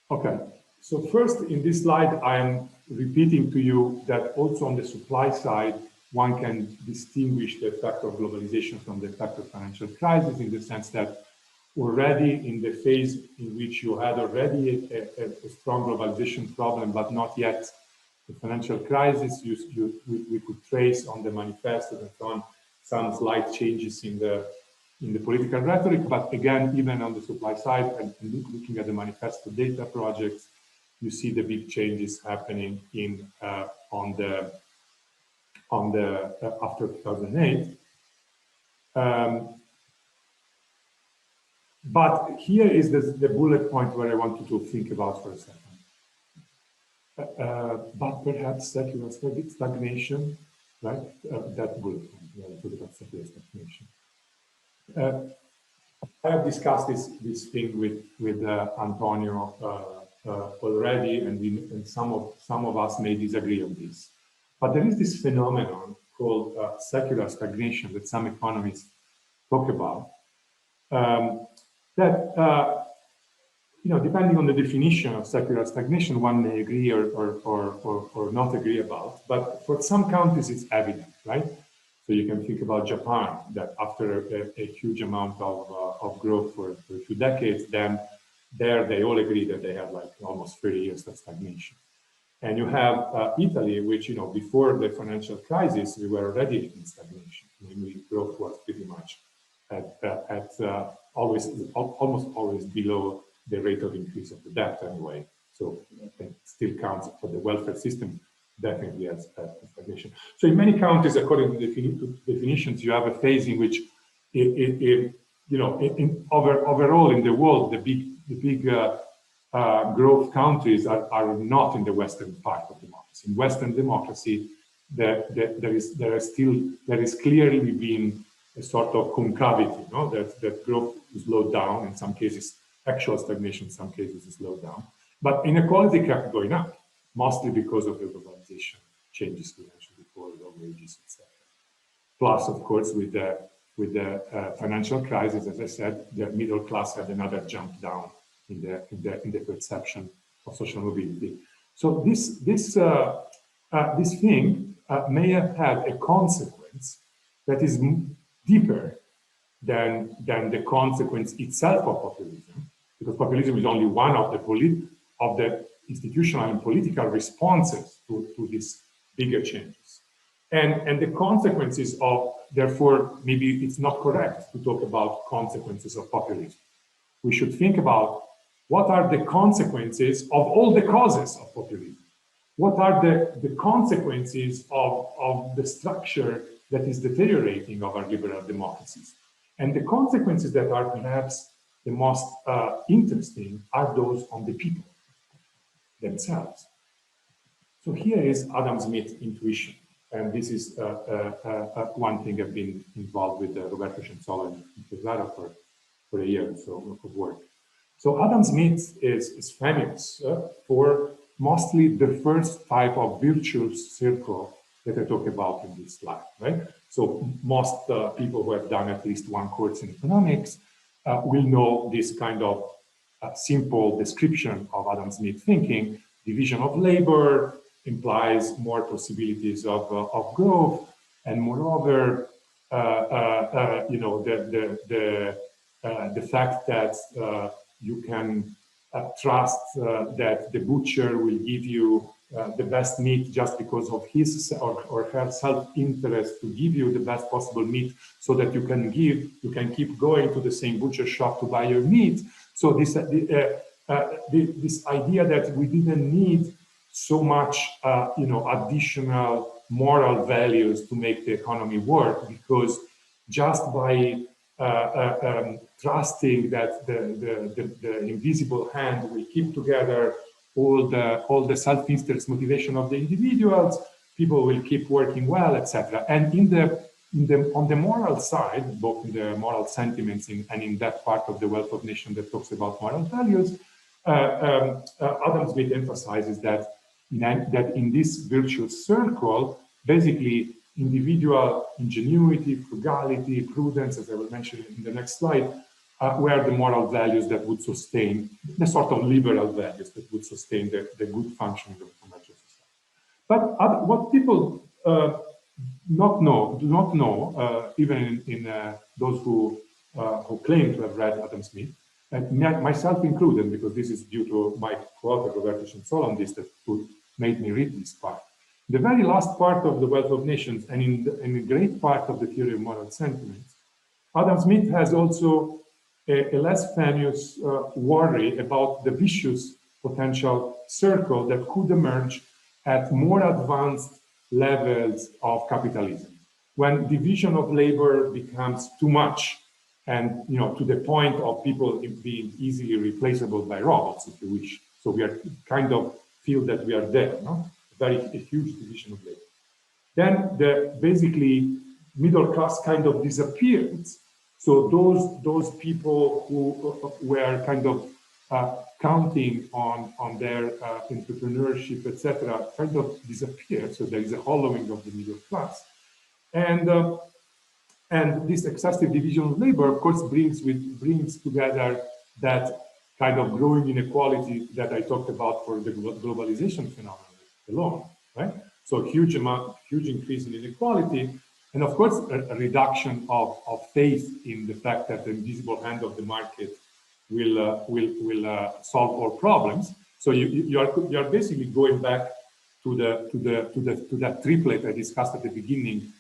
Okay, so first in this slide, I am repeating to you that also on the supply side, one can distinguish the effect of globalization from the effect of financial crisis, in the sense that already in the phase in which you had already a strong globalization problem, but not yet the financial crisis, we could trace on the manifesto and so on some slight changes in the political rhetoric. But again, even on the supply side, and looking at the manifesto data projects, you see the big changes happening after 2008. But here is the bullet point where I want you to think about for a second. But perhaps secular stagnation, right? That bullet point, talk about secular stagnation. I have discussed this thing with Antonio already, and some of us may disagree on this. But there is this phenomenon called secular stagnation that some economists talk about. That depending on the definition of secular stagnation, one may agree or not agree about. But for some countries, it's evident, right? So you can think about Japan, that after a huge amount of growth for a few decades, then there they all agree that they have like almost 30 years of stagnation. And you have Italy, which, before the financial crisis, we were already in stagnation. Namely, growth was pretty much almost always below the rate of increase of the debt anyway. So it still counts for the welfare system, definitely as stagnation. So in many countries, according to definitions, you have a phase in which, overall in the world, the big growth countries are not in the Western part of democracy. In Western democracy, there is clearly been a sort of concavity, that growth slowed down, in some cases actual stagnation in some cases is slowed down. But inequality kept going up, mostly because of the globalization changes we mentioned before, low wages, etc. Plus, of course, with the financial crisis, as I said, the middle class had another jump down in the perception of social mobility. So this thing may have had a consequence that is deeper than the consequence itself of populism, because populism is only one of the institutional and political responses to these bigger changes. And the consequences of, therefore, maybe it's not correct to talk about consequences of populism. We should think about what are the consequences of all the causes of populism. What are the consequences of the structure that is deteriorating of our liberal democracies? And the consequences that are perhaps the most interesting are those on the people themselves. So here is Adam Smith's intuition. And this is one thing I've been involved with Roberto Censola in Pesaro for a year or so of work. So Adam Smith is famous for mostly the first type of virtuous circle that I talk about in this slide, right? So most people who have done at least one course in economics will know this kind of simple description of Adam Smith thinking. Division of labor implies more possibilities of growth, and moreover, you know, the fact that you can trust that the butcher will give you the best meat just because of his or her self-interest to give you the best possible meat, so that you can keep going to the same butcher shop to buy your meat. So this idea that we didn't need so much, you know, additional moral values to make the economy work, because just by trusting that the invisible hand will keep together all the self-interest motivation of the individuals, people will keep working well, etc. And on the moral side, both in the moral sentiments and in that part of the Wealth of Nations that talks about moral values, Adam Smith emphasizes that in this virtuous circle, basically individual ingenuity, frugality, prudence, as I will mention in the next slide, were the moral values that would sustain, the sort of liberal values that would sustain the good functioning of commercial society. But what people do not know, even in those who claim to have read Adam Smith, and myself included, because this is due to my co-author Roberto Censola on this, who made me read this part. The very last part of the Wealth of Nations, and in a great part of the theory of moral sentiments, Adam Smith has also a less famous worry about the vicious potential circle that could emerge at more advanced levels of capitalism, when division of labor becomes too much, and to the point of people being easily replaceable by robots, if you wish. So we are kind of feel that we are there, no? A huge division of labor. Then basically middle class kind of disappeared. So those people who were kind of counting on their entrepreneurship, etc., kind of disappeared. So there is a hollowing of the middle class, and this excessive division of labor, of course, brings together that kind of growing inequality that I talked about for the globalization phenomenon alone, right? So huge increase in inequality, and of course a reduction of faith in the fact that the invisible hand of the market will solve all problems. So you are basically going back to that triplet I discussed at the beginning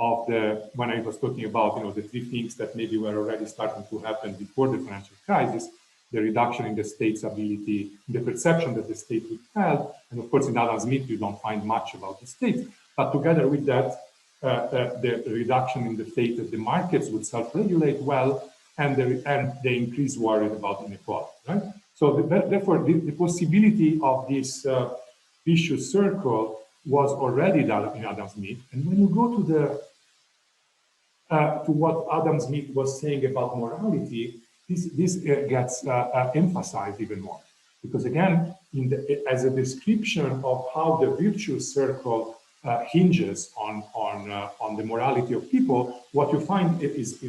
of when I was talking about the three things that maybe were already starting to happen before the financial crisis: the reduction in the state's ability, the perception that the state would have, and of course in Adam Smith you don't find much about the state, but together with that, the reduction in the faith that the markets would self-regulate well, and the increased worry about inequality, right? So therefore the possibility of this vicious circle was already done in Adam Smith. And when you go to what Adam Smith was saying about morality, this gets emphasized even more, because again, as a description of how the virtuous circle hinges on the morality of people, what you find is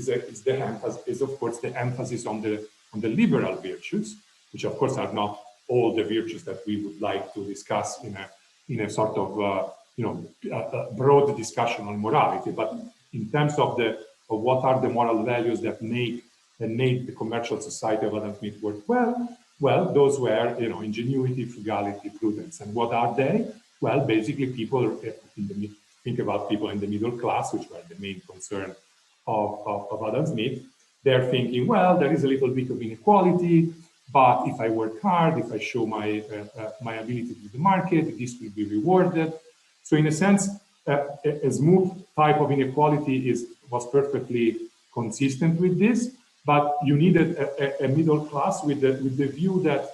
of course the emphasis on the liberal virtues, which of course are not all the virtues that we would like to discuss in a sort of broad discussion on morality, but in terms of what are the moral values that made the commercial society of Adam Smith work well, those were ingenuity, frugality, prudence. And what are they? Well, basically people think about people in the middle class, which were the main concern of Adam Smith. They're thinking, well, there is a little bit of inequality, but if I work hard, if I show my ability to the market, this will be rewarded. So in a sense, a smooth type of inequality was perfectly consistent with this, but you needed a middle class with the view that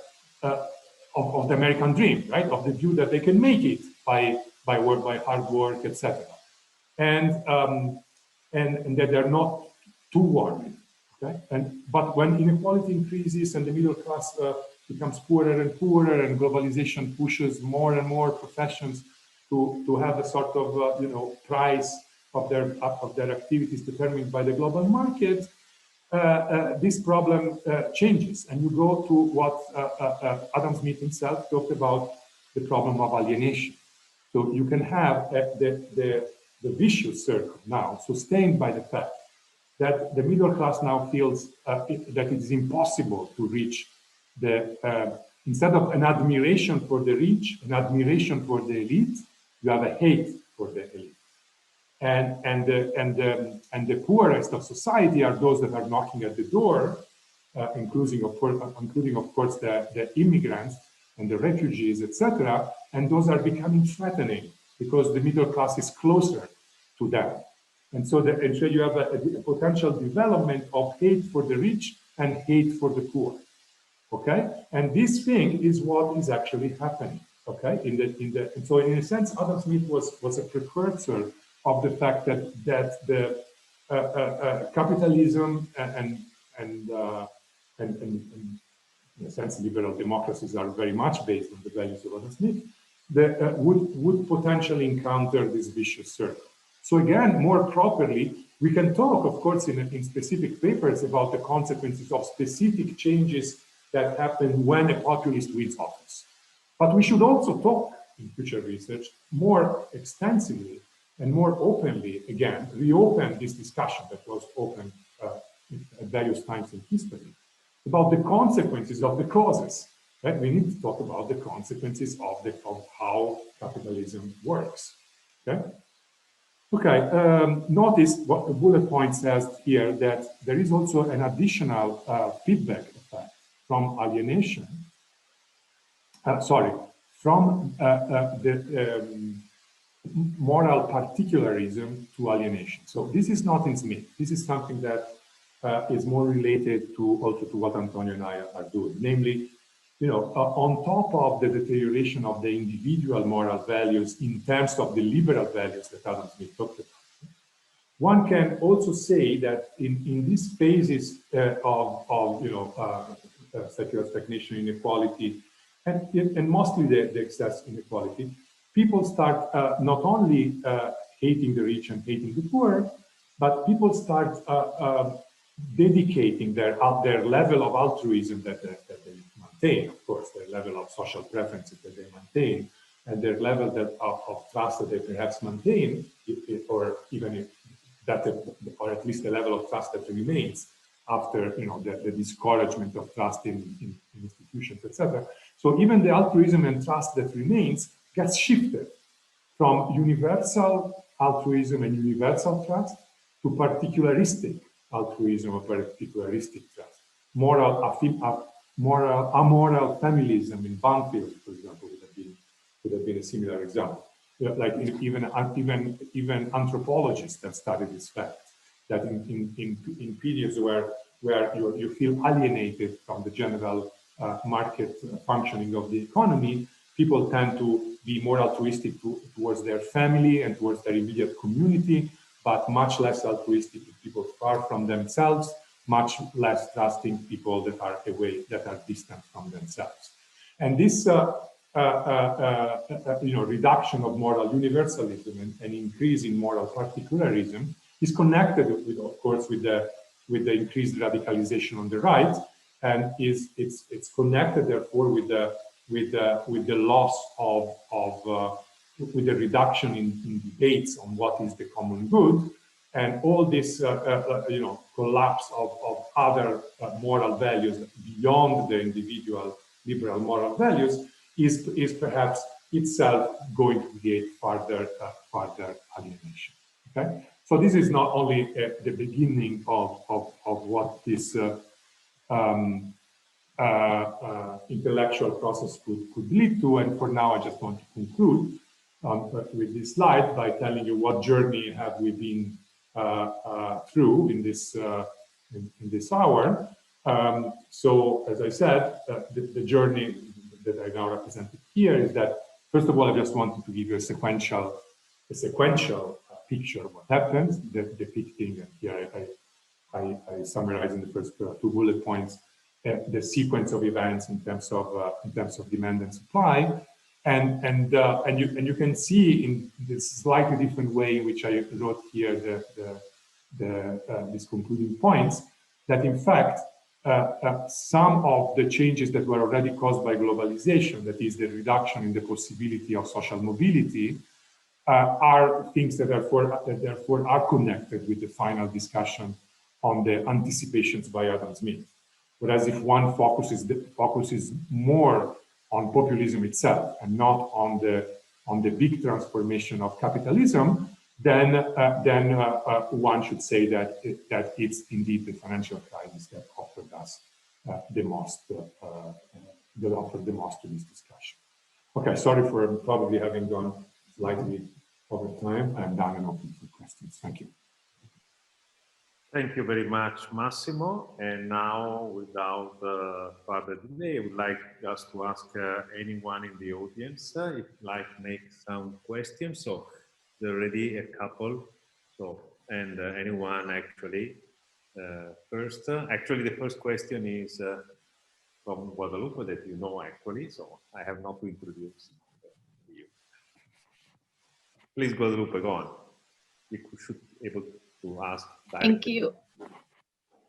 of the American dream, right? Of the view that they can make it by hard work, etc. And that they're not too worried. Okay? But when inequality increases and the middle class becomes poorer and poorer, and globalization pushes more and more professions to have a sort of price of their activities determined by the global market, this problem changes, and you go to what Adam Smith himself talked about, the problem of alienation. So you can have the vicious circle now sustained by the fact that the middle class now feels that it is impossible to reach instead of an admiration for the rich, an admiration for the elite, you have a hate for the elite. And the poorest of society are those that are knocking at the door, including of course the immigrants and the refugees, etc. And those are becoming threatening because the middle class is closer to them. And so you have a potential development of hate for the rich and hate for the poor. Okay, and this thing is what is actually happening. Okay, and so in a sense, Adam Smith was a precursor of the fact that the capitalism and in a sense liberal democracies are very much based on the values of Adam Smith, would potentially encounter this vicious circle. So again, more properly, we can talk, of course, in specific papers about the consequences of specific changes that happen when a populist wins office. But we should also talk in future research more extensively and more openly, again, reopen this discussion that was open at various times in history about the consequences of the causes. Right? We need to talk about the consequences of how capitalism works. Okay. Okay. Notice what the bullet point says here, that there is also an additional feedback effect from alienation. From the moral particularism to alienation. So this is not in Smith. This is something that is more related to what Antonio and I are doing. Namely, on top of the deterioration of the individual moral values in terms of the liberal values that Adam Smith talked about, one can also say that in these phases of secular stagnation, inequality, and mostly the excess inequality, people start not only hating the rich and hating the poor, but people start dedicating their level of altruism that they maintain, of course, their level of social preferences that they maintain, and their level of trust that they perhaps maintain, or at least the level of trust that remains after the discouragement of trust in institutions, etc. So even the altruism and trust that remains gets shifted from universal altruism and universal trust to particularistic altruism or particularistic trust. Amoral familism in Banfield, for example, would have been a similar example. Like even anthropologists have studied this fact, that in periods where you feel alienated from the general market functioning of the economy, people tend to be more altruistic towards their family and towards their immediate community, but much less altruistic to people far from themselves, much less trusting people that are away, that are distant from themselves. And this reduction of moral universalism and increase in moral particularism is connected with, of course, with the increased radicalization on the right, and it's connected therefore with the loss of with the reduction in debates on what is the common good, and all this collapse of other moral values beyond the individual liberal moral values is perhaps itself going to create further alienation. Okay, so this is not only the beginning of what this intellectual process could lead to, and for now I just want to conclude with this slide by telling you what journey have we been through in this hour. So, as I said, the journey that I now represented here is that, first of all, I just wanted to give you a sequential picture of what happens, depicting, and here I summarize in the first 2 bullet points the sequence of events in terms of demand and supply, and you can see in this slightly different way in which I wrote here these concluding points, that in fact some of the changes that were already caused by globalization, that is the reduction in the possibility of social mobility, are things that therefore are connected with the final discussion on the anticipations by Adam Smith. Whereas if one focuses more on populism itself and not on the big transformation of capitalism, then one should say that it's indeed the financial crisis that offered us the most to this discussion. Okay, sorry for probably having gone slightly over time. I'm done and open for questions. Thank you. Thank you very much, Massimo. And now, without further delay, I would like just to ask anyone in the audience if you'd like to make some questions. So there are already a couple. So, and anyone actually first. Actually, the first question is from Guadalupe, that you know actually. So I have not to introduce you. Please, Guadalupe, go on. You should be able to ask directly. Thank you.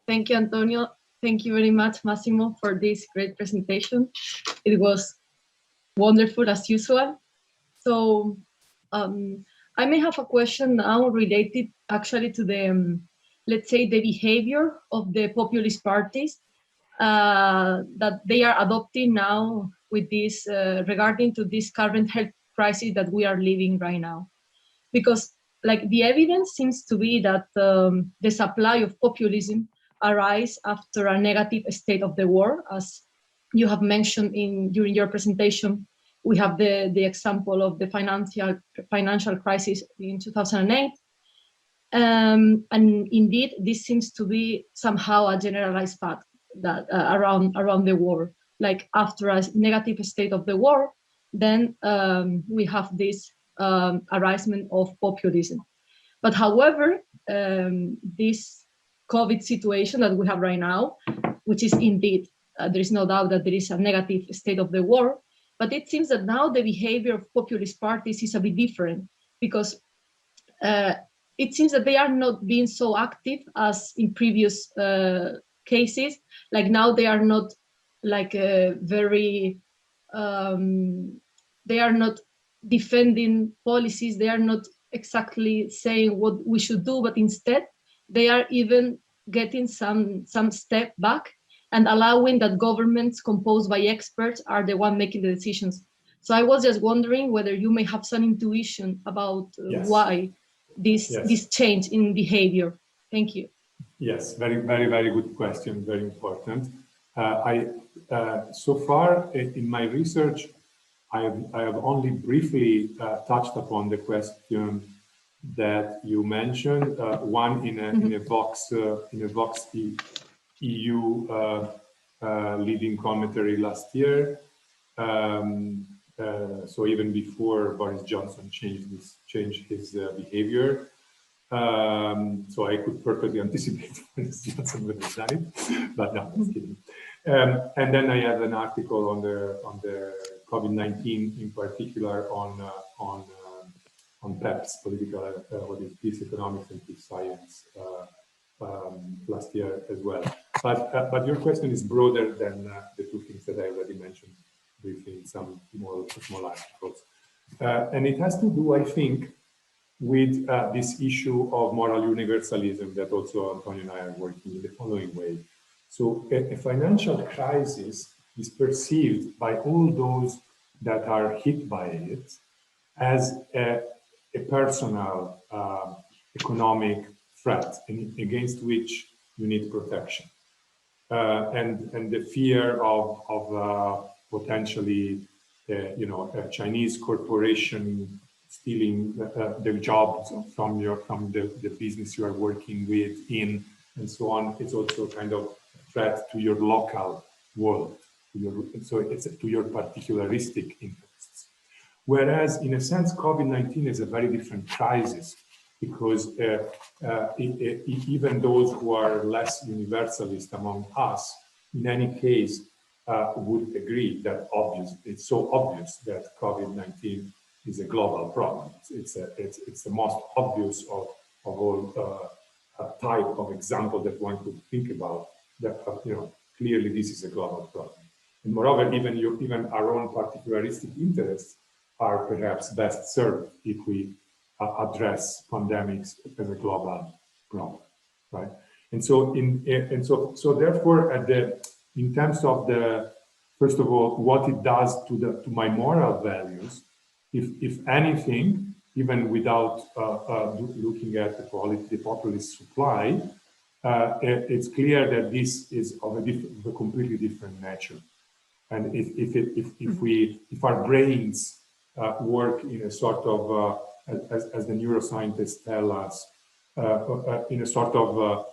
Thank you, Antonio. Thank you very much, Massimo, for this great presentation. It was wonderful as usual. So I may have a question now related actually to the, let's say, the behavior of the populist parties that they are adopting now with this, regarding to this current health crisis that we are living right now. Because like the evidence seems to be that the supply of populism arise after a negative state of the war, as you have mentioned during your presentation. We have the example of the financial crisis in 2008, and indeed this seems to be somehow a generalized fact that around the war. Like after a negative state of the war, then we have this arisement of populism. But however, this COVID situation that we have right now, which is indeed, there is no doubt that there is a negative state of the war, but it seems that now the behavior of populist parties is a bit different, because it seems that they are not being so active as in previous cases. Like now they are not like very, they are not defending policies, they are not exactly saying what we should do, but instead they are even getting some step back and allowing that governments composed by experts are the one making the decisions. So I was just wondering whether you may have some intuition about why this change in behavior. Thank you. Yes, very, very, very good question, very important. So far in my research, I have only briefly touched upon the question that you mentioned. One in a Vox EU leading commentary last year. So even before Boris Johnson changed his behavior. So I could perfectly anticipate when Johnson would have done it, but no, I'm kidding. And then I have an article on the COVID-19, in particular on PEPS, political, what is peace economics and peace science, last year as well. But your question is broader than the two things that I already mentioned briefly in some more small articles. And it has to do, I think, with this issue of moral universalism that also Antonio and I are working in the following way. So a financial crisis is perceived by all those that are hit by it as a personal economic threat against which you need protection. And the fear of potentially, a Chinese corporation stealing the jobs from the business you are working with and so on. It's also kind of a threat to your local world, so it's to your particularistic interests. Whereas, in a sense, COVID-19 is a very different crisis, because even those who are less universalist among us, in any case, would agree that it's so obvious that COVID-19 is a global problem. It's the most obvious of all type of example that one could think about. That clearly this is a global problem. And moreover, even our own particularistic interests are perhaps best served if we address pandemics as a global problem, right? And so therefore, in terms of first of all, what it does to my moral values, if anything, even without looking at the populist supply, it's clear that this is of a completely different nature. And if our brains work in a sort of, as the neuroscientists tell us, in a sort of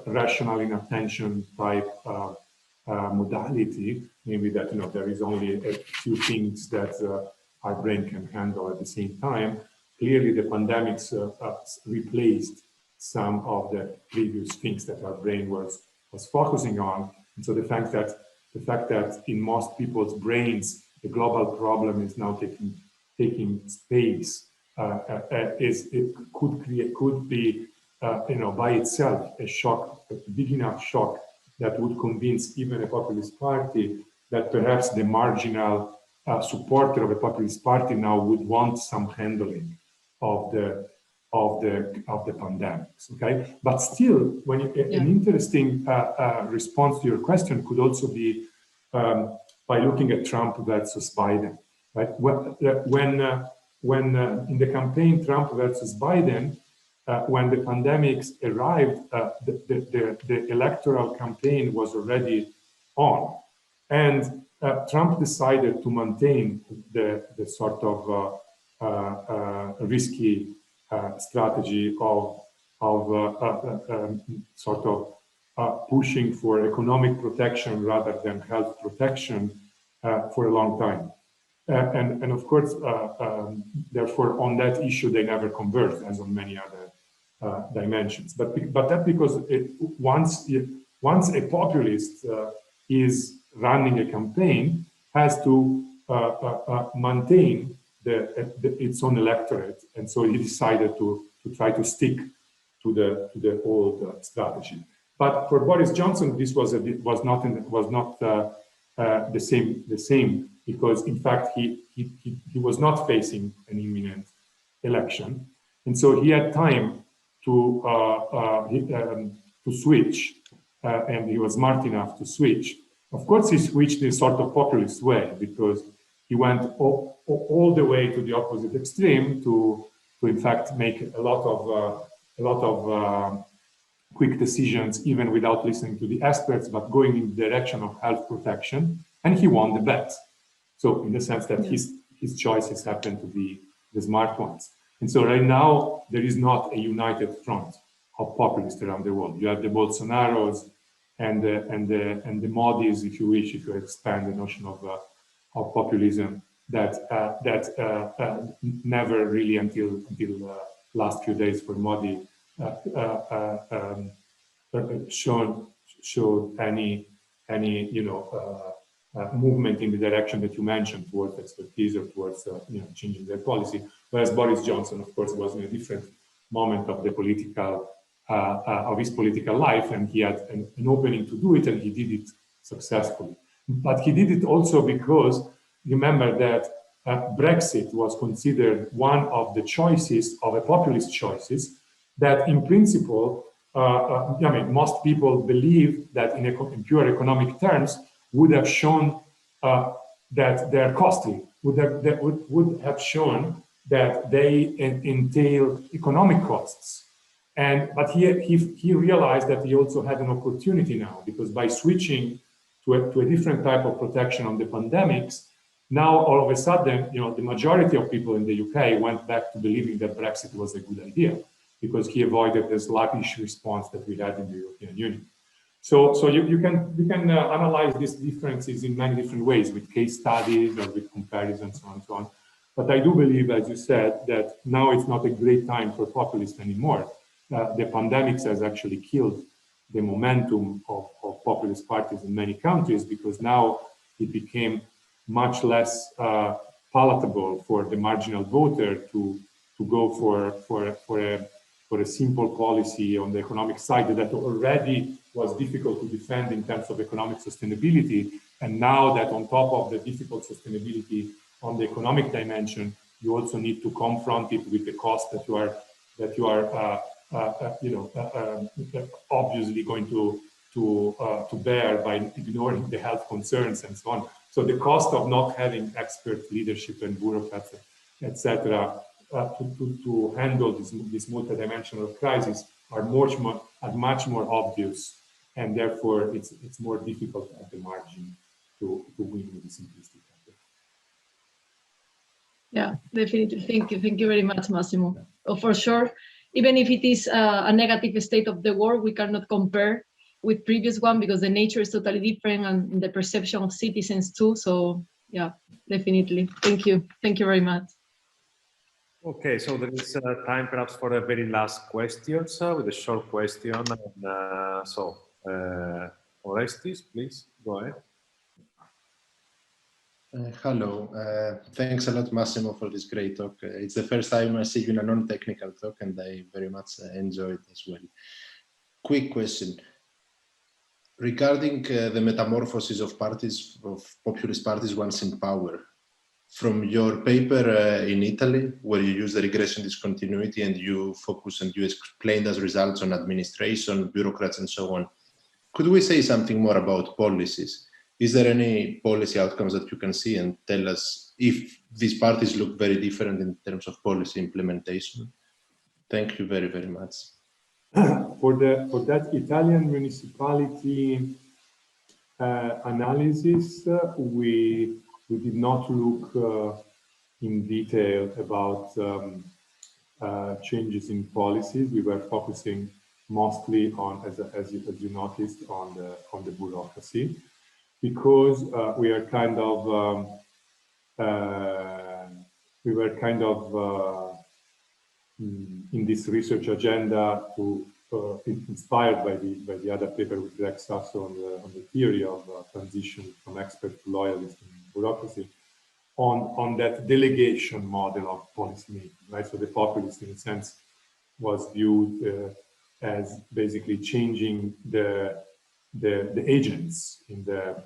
rational inattention type modality, maybe that there is only a few things that our brain can handle at the same time. Clearly, the pandemics replaced some of the previous things that our brain was focusing on. And so the fact that in most people's brains the global problem is now taking space could be by itself a shock, a big enough shock that would convince even a populist party that perhaps the marginal supporter of a populist party now would want some handling of the pandemics. Okay, but still, an interesting response to your question could also be by looking at Trump versus Biden. Right, when in the campaign Trump versus Biden, when the pandemics arrived, the electoral campaign was already on, and Trump decided to maintain the sort of risky strategy of sort of pushing for economic protection rather than health protection for a long time. And of course, therefore, on that issue, they never converged, as on many other dimensions. But that because once a populist is running a campaign, has to maintain its own electorate, and so he decided to try to stick to the old strategy. But for Boris Johnson, this was not the same. Because in fact he was not facing an imminent election, and so he had time to switch, and he was smart enough to switch. Of course, he switched in a sort of populist way, because he went all the way to the opposite extreme to in fact make a lot of quick decisions, even without listening to the experts, but going in the direction of health protection, and he won the bet. So in the sense that his choices happen to be the smart ones. And so right now, there is not a united front of populists around the world. You have the Bolsonaros and the Modis, if you wish, if you expand the notion of populism, that never really until last few days for Modi showed any movement in the direction that you mentioned towards expertise or towards changing their policy. Whereas Boris Johnson, of course, was in a different moment of the political of his political life, and he had an opening to do it, and he did it successfully. But he did it also because, remember that Brexit was considered one of the choices, of a populist choices, that in principle, most people believe that in pure economic terms would have shown that they're costly, would have shown that they entail economic costs. But he realized that he also had an opportunity now, because by switching to a different type of protection on the pandemics, now all of a sudden, the majority of people in the UK went back to believing that Brexit was a good idea, because he avoided the sluggish response that we had in the European Union. So you can analyze these differences in many different ways, with case studies or with comparisons, so on and so on. But I do believe, as you said, that now it's not a great time for populists anymore. The pandemics has actually killed the momentum of populist parties in many countries, because now it became much less palatable for the marginal voter to go for a simple policy on the economic side that already was difficult to defend in terms of economic sustainability. And now that on top of the difficult sustainability on the economic dimension, you also need to confront it with the cost that you are obviously going to bear by ignoring the health concerns and so on. So the cost of not having expert leadership and bureaucrats, etc., to handle this multidimensional crisis are much more obvious, and therefore it's more difficult at the margin to win with the simplistic method. Yeah, definitely. Thank you very much, Massimo. For sure, even if it is a negative state of the world, we cannot compare with previous one, because the nature is totally different and the perception of citizens too. So yeah, definitely. Thank you very much. Okay, so there is time perhaps for a very last question, with a short question. Orestes, please go ahead. Hello, thanks a lot, Massimo, for this great talk. It's the first time I see you in a non-technical talk, and I very much enjoyed it as well. Quick question. Regarding the metamorphosis of parties, of populist parties once in power, from your paper in Italy, where you use the regression discontinuity and you focus and you explained as results on administration, bureaucrats, and so on, could we say something more about policies? Is there any policy outcomes that you can see, and tell us if these parties look very different in terms of policy implementation? Thank you very, very much. For that Italian municipality analysis, we did not look in detail about changes in policies. We were focusing mostly on, as you noticed, on the bureaucracy, because we were kind of in this research agenda inspired by the other paper with Greg Sasso on the theory of transition from expert to loyalist in bureaucracy, on that delegation model of policy making, right? So the populist, in a sense, was viewed as basically changing the agents in the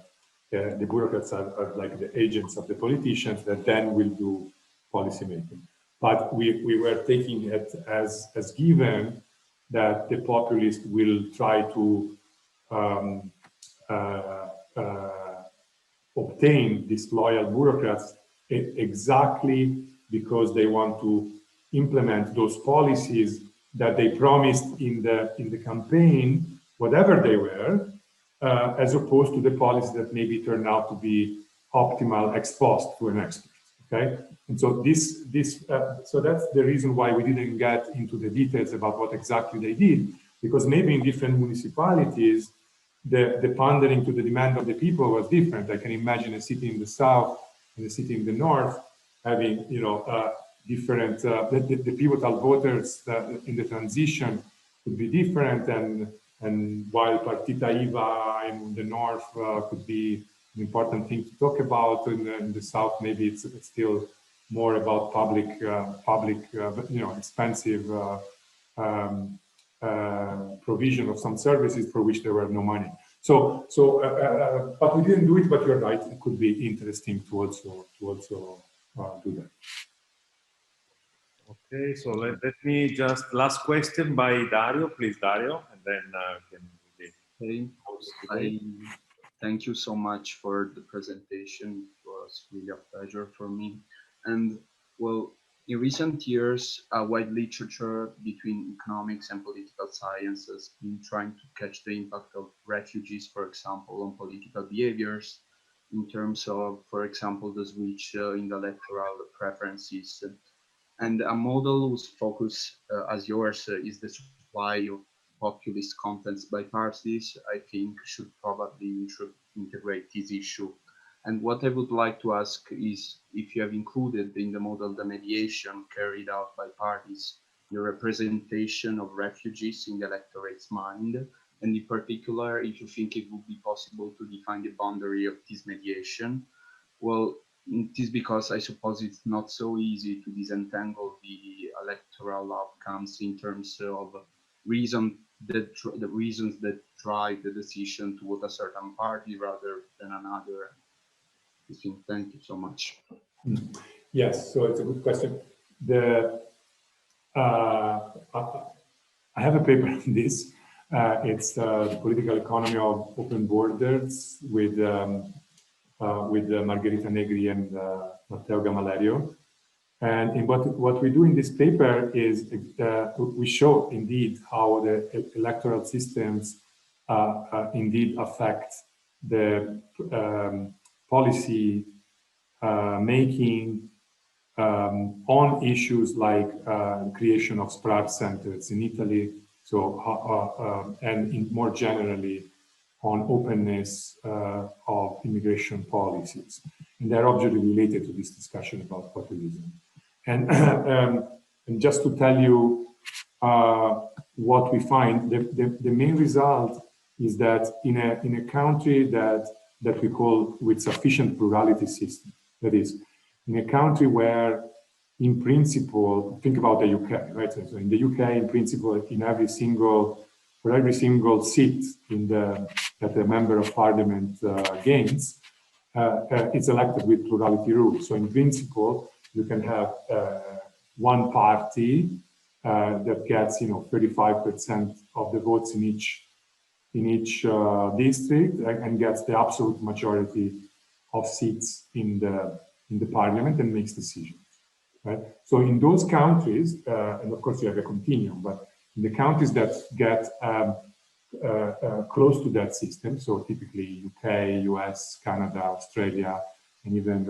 bureaucrats are like the agents of the politicians that then will do policy making. But we were taking it as given that the populist will try to obtain these loyal bureaucrats exactly because they want to implement those policies that they promised in the campaign, whatever they were, as opposed to the policies that maybe turned out to be optimal ex post to an expert. Okay, and so so that's the reason why we didn't get into the details about what exactly they did, because maybe in different municipalities, the pandering to the demand of the people was different. I can imagine a city in the south and a city in the north having, different, the pivotal voters in the transition could be different, and while Partita IVA in the north could be an important thing to talk about, in the south maybe it's still more about public, expensive provision of some services for which there were no money. But we didn't do it. But you're right; it could be interesting to also do that. Okay, so let me just last question by Dario, please, Dario, and then Okay. I thank you so much for the presentation. It was really a pleasure for me. And well, in recent years, a wide literature between economics and political science has been trying to catch the impact of refugees, for example, on political behaviors, in terms of, for example, the switch in the electoral preferences. And a model whose focus, as yours, is the supply of populist contents by parties, I think should probably integrate this issue. And what I would like to ask is if you have included in the model the mediation carried out by parties, the representation of refugees in the electorate's mind, and in particular, if you think it would be possible to define the boundary of this mediation. Well, it is because I suppose it's not so easy to disentangle the electoral outcomes in terms of the reasons that drive the decision to vote a certain party rather than another. Thank you so much. Yes, so it's a good question. I have a paper on this. It's the political economy of open borders with Margherita Negri and Matteo Gamalerio. And in what we do in this paper is we show indeed how the electoral systems indeed affect the policy making on issues like creation of SPRAR centers in Italy, and more generally on openness of immigration policies. And they're obviously related to this discussion about populism. And just to tell you what we find, the main result is that in a country that we call with sufficient plurality system, that is, in a country where, in principle, think about the UK, right? So in the UK, in principle, for every single seat that a member of parliament gains, it's elected with plurality rules. So in principle, you can have one party that gets 35% of the votes in each district and gets the absolute majority of seats in the parliament and makes decisions. Right? So in those countries, and of course you have a continuum, but in the countries that get close to that system, so typically UK, US, Canada, Australia, and even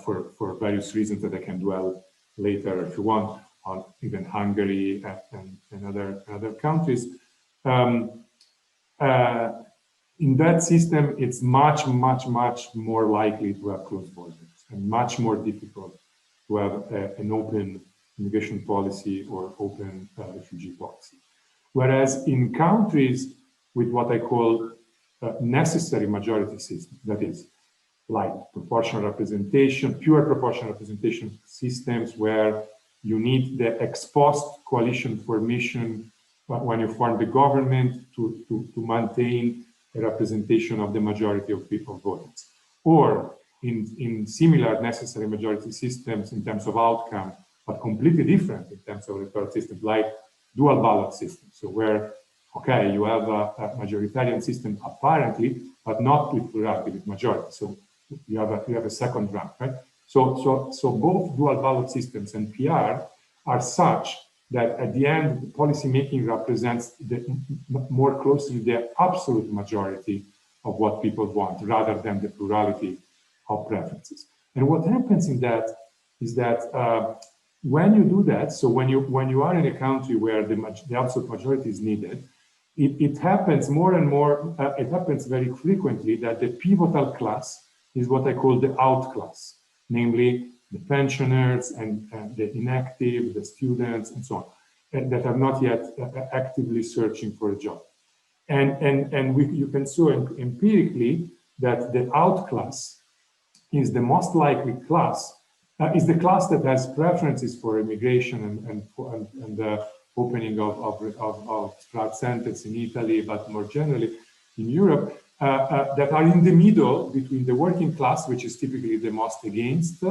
for various reasons that I can dwell later if you want, on even Hungary and other countries. In that system, it's much more likely to have closed borders and much more difficult to have an open immigration policy or open refugee policy. Whereas in countries with what I call necessary majority system, that is, like proportional representation, pure proportional representation systems where you need the ex post coalition formation when you form the government to maintain a representation of the majority of people voters. Or in similar necessary majority systems in terms of outcome, but completely different in terms of electoral systems, like dual ballot systems. So where, okay, you have a majoritarian system apparently, but not with plurality, with majority. So you have a second round, right? So both dual ballot systems and PR are such that at the end, the policy making represents more closely the absolute majority of what people want, rather than the plurality of preferences. And what happens in that is that when you do that, so when you are in a country where the absolute majority is needed, it happens more and more. It happens very frequently that the pivotal class is what I call the outclass, namely the pensioners and the inactive, the students, and so on, and that are not yet actively searching for a job. And you can see empirically that the outclass is the most likely class, is the class that has preferences for immigration and the opening of sprout centers in Italy, but more generally in Europe, that are in the middle between the working class, which is typically the most against,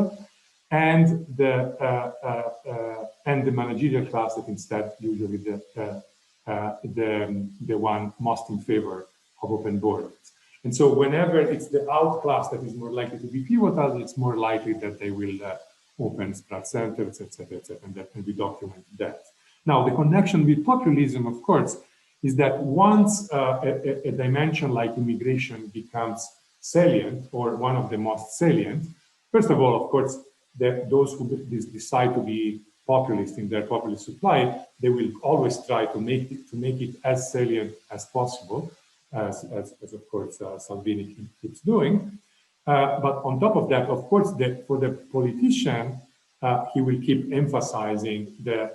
and the managerial class that instead usually the one most in favor of open borders. And so whenever it's the outclass that is more likely to be pivotal, it's more likely that they will open sprout centers, etc., and we document that. Now, the connection with populism, of course, is that once a dimension like immigration becomes salient, or one of the most salient, first of all, of course, those who decide to be populist in their populist supply, they will always try to make it as salient as possible, as of course Salvini keeps doing. But on top of that, of course, for the politician, he will keep emphasizing the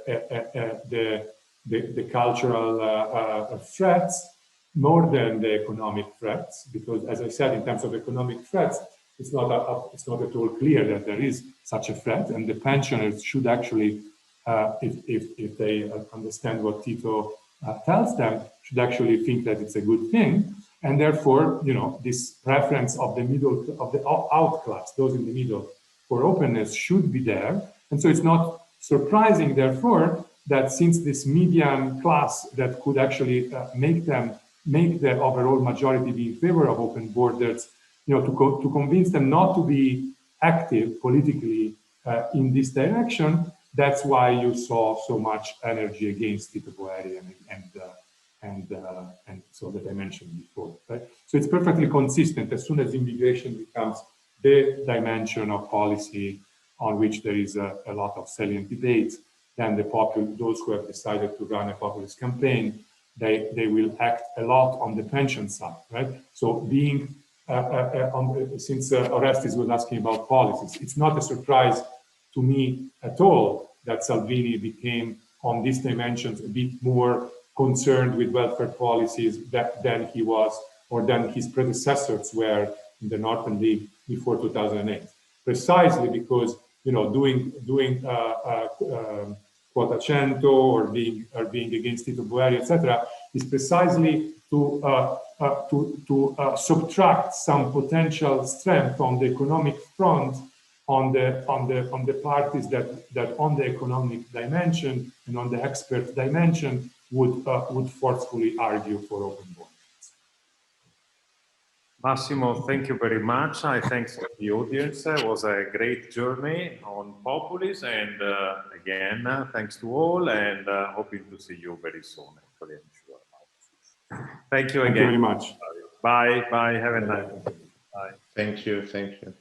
cultural threats more than the economic threats, because, as I said, in terms of economic threats, it's not at all clear that there is such a threat, and the pensioners should actually, if they understand what Tito tells them, should actually think that it's a good thing, and therefore, this preference of the middle, of the outclass, those in the middle, for openness should be there, and so it's not surprising, therefore, that since this median class that could actually make the overall majority be in favor of open borders, to convince them not to be active politically in this direction, that's why you saw so much energy against Tito Boeri and so that I mentioned before. Right? So it's perfectly consistent. As soon as immigration becomes the dimension of policy on which there is a lot of salient debates, then those who have decided to run a populist campaign, they will act a lot on the pension side, right? So being since Orestes was asking about policies, it's not a surprise to me at all that Salvini became, on these dimensions, a bit more concerned with welfare policies than he was, or than his predecessors were in the Northern League before 2008. Precisely because doing quota 100 or being against Tito Boeri, etc., is precisely to subtract some potential strength on the economic front on the parties that on the economic dimension and on the expert dimension would forcefully argue for open borders. Massimo, thank you very much. I thanks to the audience. It was a great journey on populism, and again, thanks to all, and hoping to see you very soon. Actually, I'm sure. Thank you again. Thank you very much. Bye. Bye. Have a nice day. Bye. Thank you. Thank you.